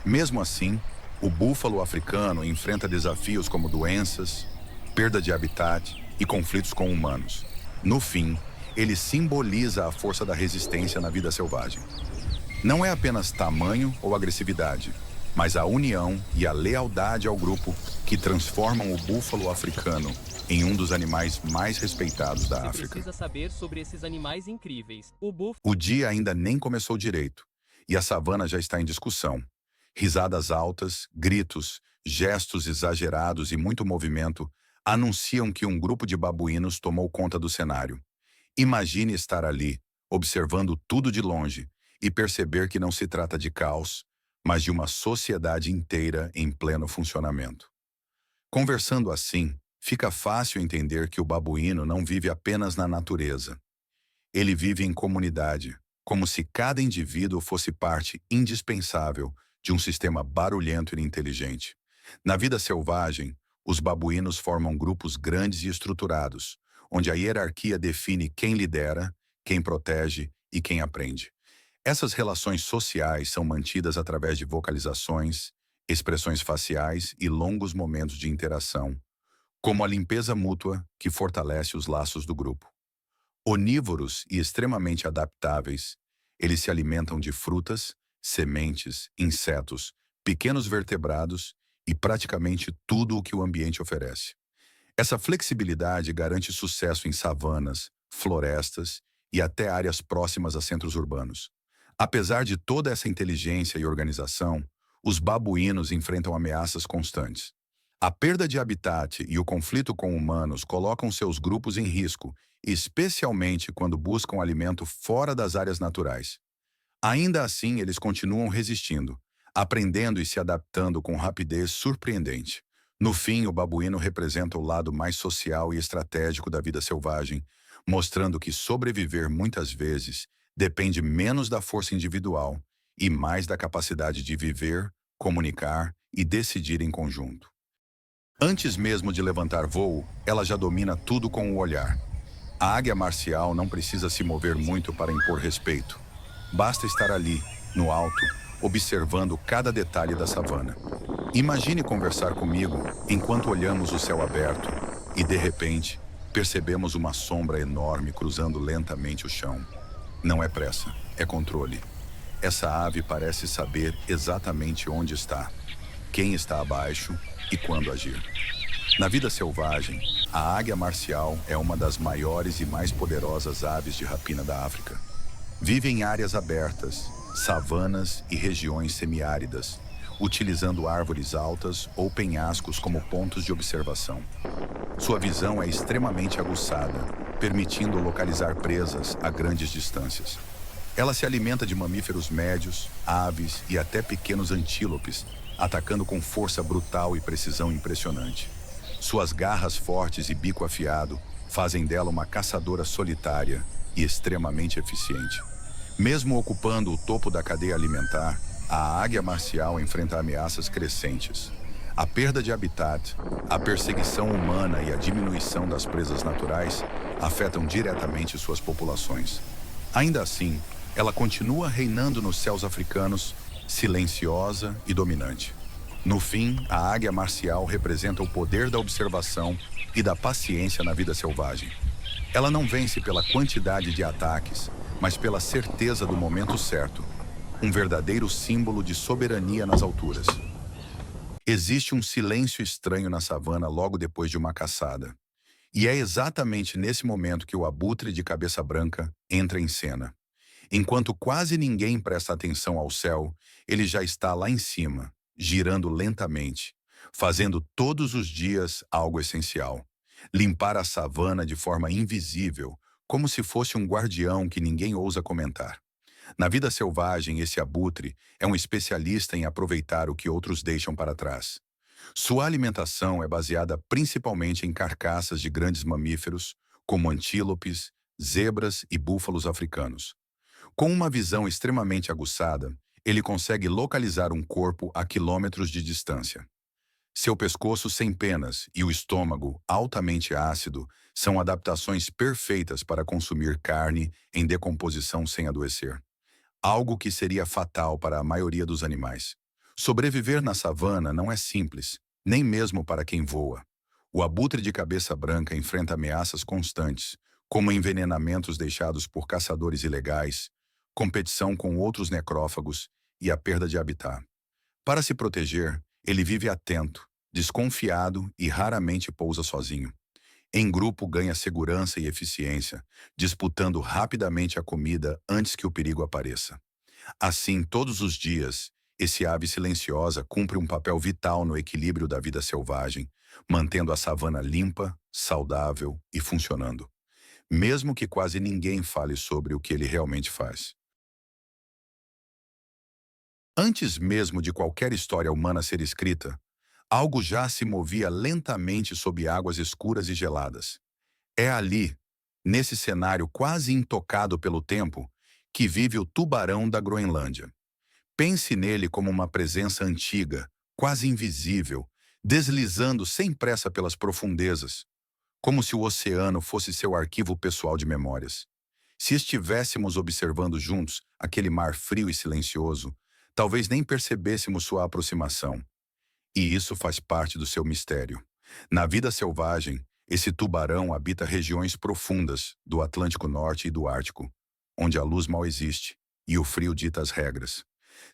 [SPEAKER 1] Mesmo assim, o búfalo africano enfrenta desafios como doenças, perda de habitat e conflitos com humanos. No fim, ele simboliza a força da resistência na vida selvagem. Não é apenas tamanho ou agressividade, mas a união e a lealdade ao grupo que transformam o búfalo africano em um dos animais mais respeitados da África.
[SPEAKER 2] Você precisa saber sobre esses animais incríveis.
[SPEAKER 1] O dia ainda nem começou direito, e a savana já está em discussão. Risadas altas, gritos, gestos exagerados e muito movimento anunciam que um grupo de babuínos tomou conta do cenário. Imagine estar ali, observando tudo de longe, e perceber que não se trata de caos, mas de uma sociedade inteira em pleno funcionamento. Conversando assim, fica fácil entender que o babuíno não vive apenas na natureza. Ele vive em comunidade, como se cada indivíduo fosse parte indispensável de um sistema barulhento e inteligente. Na vida selvagem, os babuínos formam grupos grandes e estruturados, onde a hierarquia define quem lidera, quem protege e quem aprende. Essas relações sociais são mantidas através de vocalizações, expressões faciais e longos momentos de interação, como a limpeza mútua que fortalece os laços do grupo. Onívoros e extremamente adaptáveis, eles se alimentam de frutas, sementes, insetos, pequenos vertebrados e praticamente tudo o que o ambiente oferece. Essa flexibilidade garante sucesso em savanas, florestas e até áreas próximas a centros urbanos. Apesar de toda essa inteligência e organização, os babuínos enfrentam ameaças constantes. A perda de habitat e o conflito com humanos colocam seus grupos em risco, especialmente quando buscam alimento fora das áreas naturais. Ainda assim, eles continuam resistindo, aprendendo e se adaptando com rapidez surpreendente. No fim, o babuíno representa o lado mais social e estratégico da vida selvagem, mostrando que sobreviver muitas vezes depende menos da força individual e mais da capacidade de viver, comunicar e decidir em conjunto. Antes mesmo de levantar voo, ela já domina tudo com o olhar. A águia marcial não precisa se mover muito para impor respeito. Basta estar ali, no alto, observando cada detalhe da savana. Imagine conversar comigo enquanto olhamos o céu aberto e, de repente, percebemos uma sombra enorme cruzando lentamente o chão. Não é pressa, é controle. Essa ave parece saber exatamente onde está, quem está abaixo e quando agir. Na vida selvagem, a águia marcial é uma das maiores e mais poderosas aves de rapina da África. Vive em áreas abertas, savanas e regiões semiáridas, utilizando árvores altas ou penhascos como pontos de observação. Sua visão é extremamente aguçada, permitindo localizar presas a grandes distâncias. Ela se alimenta de mamíferos médios, aves e até pequenos antílopes, atacando com força brutal e precisão impressionante. Suas garras fortes e bico afiado fazem dela uma caçadora solitária e extremamente eficiente. Mesmo ocupando o topo da cadeia alimentar, a águia marcial enfrenta ameaças crescentes. A perda de habitat, a perseguição humana e a diminuição das presas naturais afetam diretamente suas populações. Ainda assim, ela continua reinando nos céus africanos, silenciosa e dominante. No fim, a águia marcial representa o poder da observação e da paciência na vida selvagem. Ela não vence pela quantidade de ataques, mas pela certeza do momento certo, um verdadeiro símbolo de soberania nas alturas. Existe um silêncio estranho na savana logo depois de uma caçada. E é exatamente nesse momento que o abutre de cabeça branca entra em cena. Enquanto quase ninguém presta atenção ao céu, ele já está lá em cima, girando lentamente, fazendo todos os dias algo essencial: limpar a savana de forma invisível, como se fosse um guardião que ninguém ousa comentar. Na vida selvagem, esse abutre é um especialista em aproveitar o que outros deixam para trás. Sua alimentação é baseada principalmente em carcaças de grandes mamíferos, como antílopes, zebras e búfalos africanos. Com uma visão extremamente aguçada, ele consegue localizar um corpo a quilômetros de distância. Seu pescoço sem penas e o estômago altamente ácido são adaptações perfeitas para consumir carne em decomposição sem adoecer. Algo que seria fatal para a maioria dos animais. Sobreviver na savana não é simples, nem mesmo para quem voa. O abutre de cabeça branca enfrenta ameaças constantes, como envenenamentos deixados por caçadores ilegais, competição com outros necrófagos e a perda de habitat. Para se proteger, ele vive atento, desconfiado e raramente pousa sozinho. Em grupo ganha segurança e eficiência, disputando rapidamente a comida antes que o perigo apareça. Assim, todos os dias, esse ave silenciosa cumpre um papel vital no equilíbrio da vida selvagem, mantendo a savana limpa, saudável e funcionando. Mesmo que quase ninguém fale sobre o que ele realmente faz. Antes mesmo de qualquer história humana ser escrita, algo já se movia lentamente sob águas escuras e geladas. É ali, nesse cenário quase intocado pelo tempo, que vive o tubarão da Groenlândia. Pense nele como uma presença antiga, quase invisível, deslizando sem pressa pelas profundezas, como se o oceano fosse seu arquivo pessoal de memórias. Se estivéssemos observando juntos aquele mar frio e silencioso, talvez nem percebêssemos sua aproximação. E isso faz parte do seu mistério. Na vida selvagem, esse tubarão habita regiões profundas do Atlântico Norte e do Ártico, onde a luz mal existe e o frio dita as regras.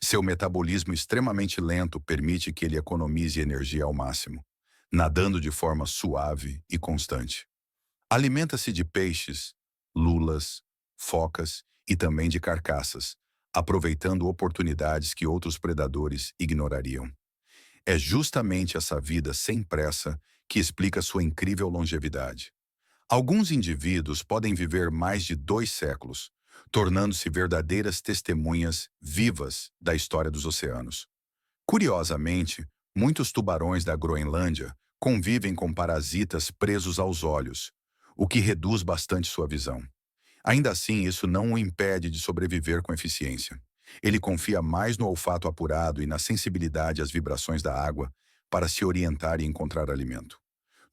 [SPEAKER 1] Seu metabolismo extremamente lento permite que ele economize energia ao máximo, nadando de forma suave e constante. Alimenta-se de peixes, lulas, focas e também de carcaças, aproveitando oportunidades que outros predadores ignorariam. É justamente essa vida sem pressa que explica sua incrível longevidade. Alguns indivíduos podem viver mais de 2 séculos, tornando-se verdadeiras testemunhas vivas da história dos oceanos. Curiosamente, muitos tubarões da Groenlândia convivem com parasitas presos aos olhos, o que reduz bastante sua visão. Ainda assim, isso não o impede de sobreviver com eficiência. Ele confia mais no olfato apurado e na sensibilidade às vibrações da água para se orientar e encontrar alimento.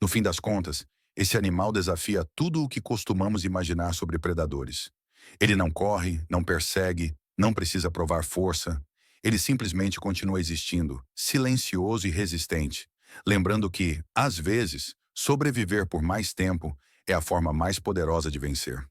[SPEAKER 1] No fim das contas, esse animal desafia tudo o que costumamos imaginar sobre predadores. Ele não corre, não persegue, não precisa provar força. Ele simplesmente continua existindo, silencioso e resistente, lembrando que, às vezes, sobreviver por mais tempo é a forma mais poderosa de vencer.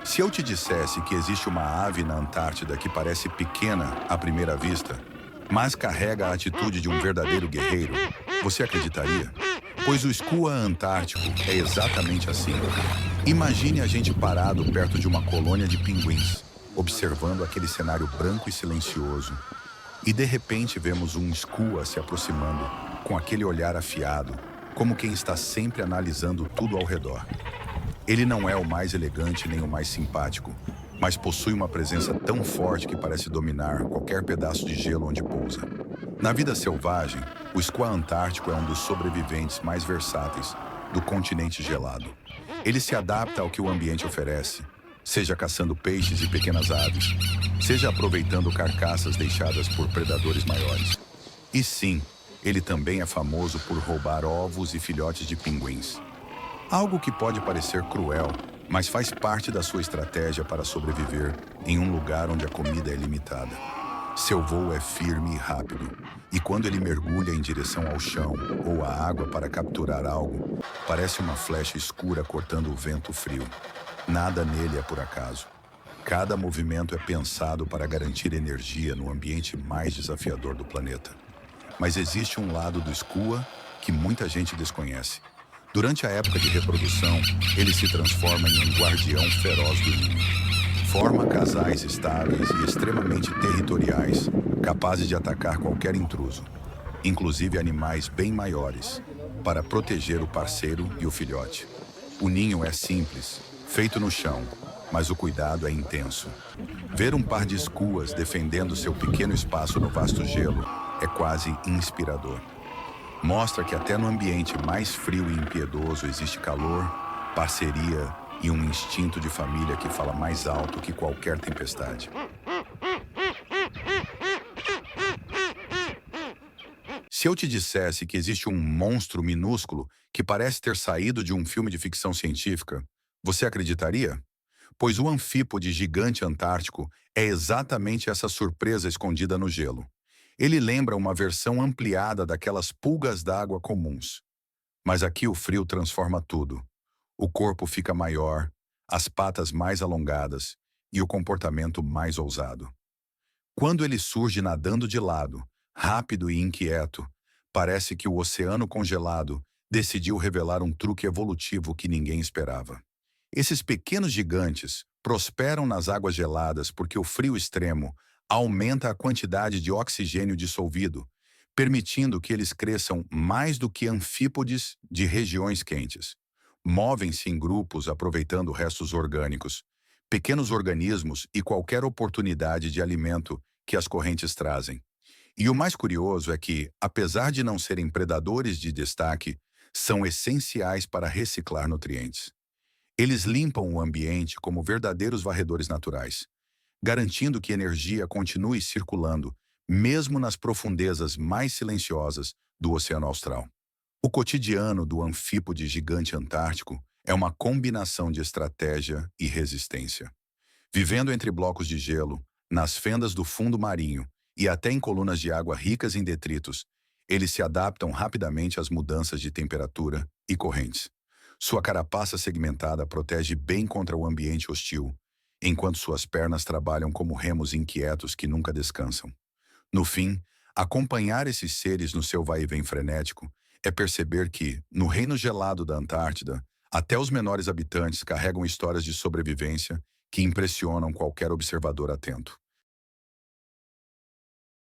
[SPEAKER 1] Se eu te dissesse que existe uma ave na Antártida que parece pequena à primeira vista, mas carrega a atitude de um verdadeiro guerreiro, você acreditaria? Pois o Skua Antártico é exatamente assim. Imagine a gente parado perto de uma colônia de pinguins, observando aquele cenário branco e silencioso. E de repente vemos um Skua se aproximando, com aquele olhar afiado, como quem está sempre analisando tudo ao redor. Ele não é o mais elegante nem o mais simpático, mas possui uma presença tão forte que parece dominar qualquer pedaço de gelo onde pousa. Na vida selvagem, o Skua Antártico é um dos sobreviventes mais versáteis do continente gelado. Ele se adapta ao que o ambiente oferece, seja caçando peixes e pequenas aves, seja aproveitando carcaças deixadas por predadores maiores. E sim, ele também é famoso por roubar ovos e filhotes de pinguins. Algo que pode parecer cruel, mas faz parte da sua estratégia para sobreviver em um lugar onde a comida é limitada. Seu voo é firme e rápido, e quando ele mergulha em direção ao chão ou à água para capturar algo, parece uma flecha escura cortando o vento frio. Nada nele é por acaso. Cada movimento é pensado para garantir energia no ambiente mais desafiador do planeta. Mas existe um lado do Skua que muita gente desconhece. Durante a época de reprodução, ele se transforma em um guardião feroz do ninho. Forma casais estáveis e extremamente territoriais, capazes de atacar qualquer intruso, inclusive animais bem maiores, para proteger o parceiro e o filhote. O ninho é simples, feito no chão, mas o cuidado é intenso. Ver um par de Skuas defendendo seu pequeno espaço no vasto gelo é quase inspirador. Mostra que até no ambiente mais frio e impiedoso existe calor, parceria e um instinto de família que fala mais alto que qualquer tempestade. Se eu te dissesse que existe um monstro minúsculo que parece ter saído de um filme de ficção científica, você acreditaria? Pois o anfípode gigante antártico é exatamente essa surpresa escondida no gelo. Ele lembra uma versão ampliada daquelas pulgas d'água comuns. Mas aqui o frio transforma tudo. O corpo fica maior, as patas mais alongadas e o comportamento mais ousado. Quando ele surge nadando de lado, rápido e inquieto, parece que o oceano congelado decidiu revelar um truque evolutivo que ninguém esperava. Esses pequenos gigantes prosperam nas águas geladas porque o frio extremo aumenta a quantidade de oxigênio dissolvido, permitindo que eles cresçam mais do que anfípodes de regiões quentes. Movem-se em grupos aproveitando restos orgânicos, pequenos organismos e qualquer oportunidade de alimento que as correntes trazem. E o mais curioso é que, apesar de não serem predadores de destaque, são essenciais para reciclar nutrientes. Eles limpam o ambiente como verdadeiros varredores naturais, garantindo que energia continue circulando, mesmo nas profundezas mais silenciosas do Oceano Austral. O cotidiano do anfípode gigante antártico é uma combinação de estratégia e resistência. Vivendo entre blocos de gelo, nas fendas do fundo marinho e até em colunas de água ricas em detritos, eles se adaptam rapidamente às mudanças de temperatura e correntes. Sua carapaça segmentada protege bem contra o ambiente hostil, enquanto suas pernas trabalham como remos inquietos que nunca descansam. No fim, acompanhar esses seres no seu vai-e-vem frenético é perceber que, no reino gelado da Antártida, até os menores habitantes carregam histórias de sobrevivência que impressionam qualquer observador atento.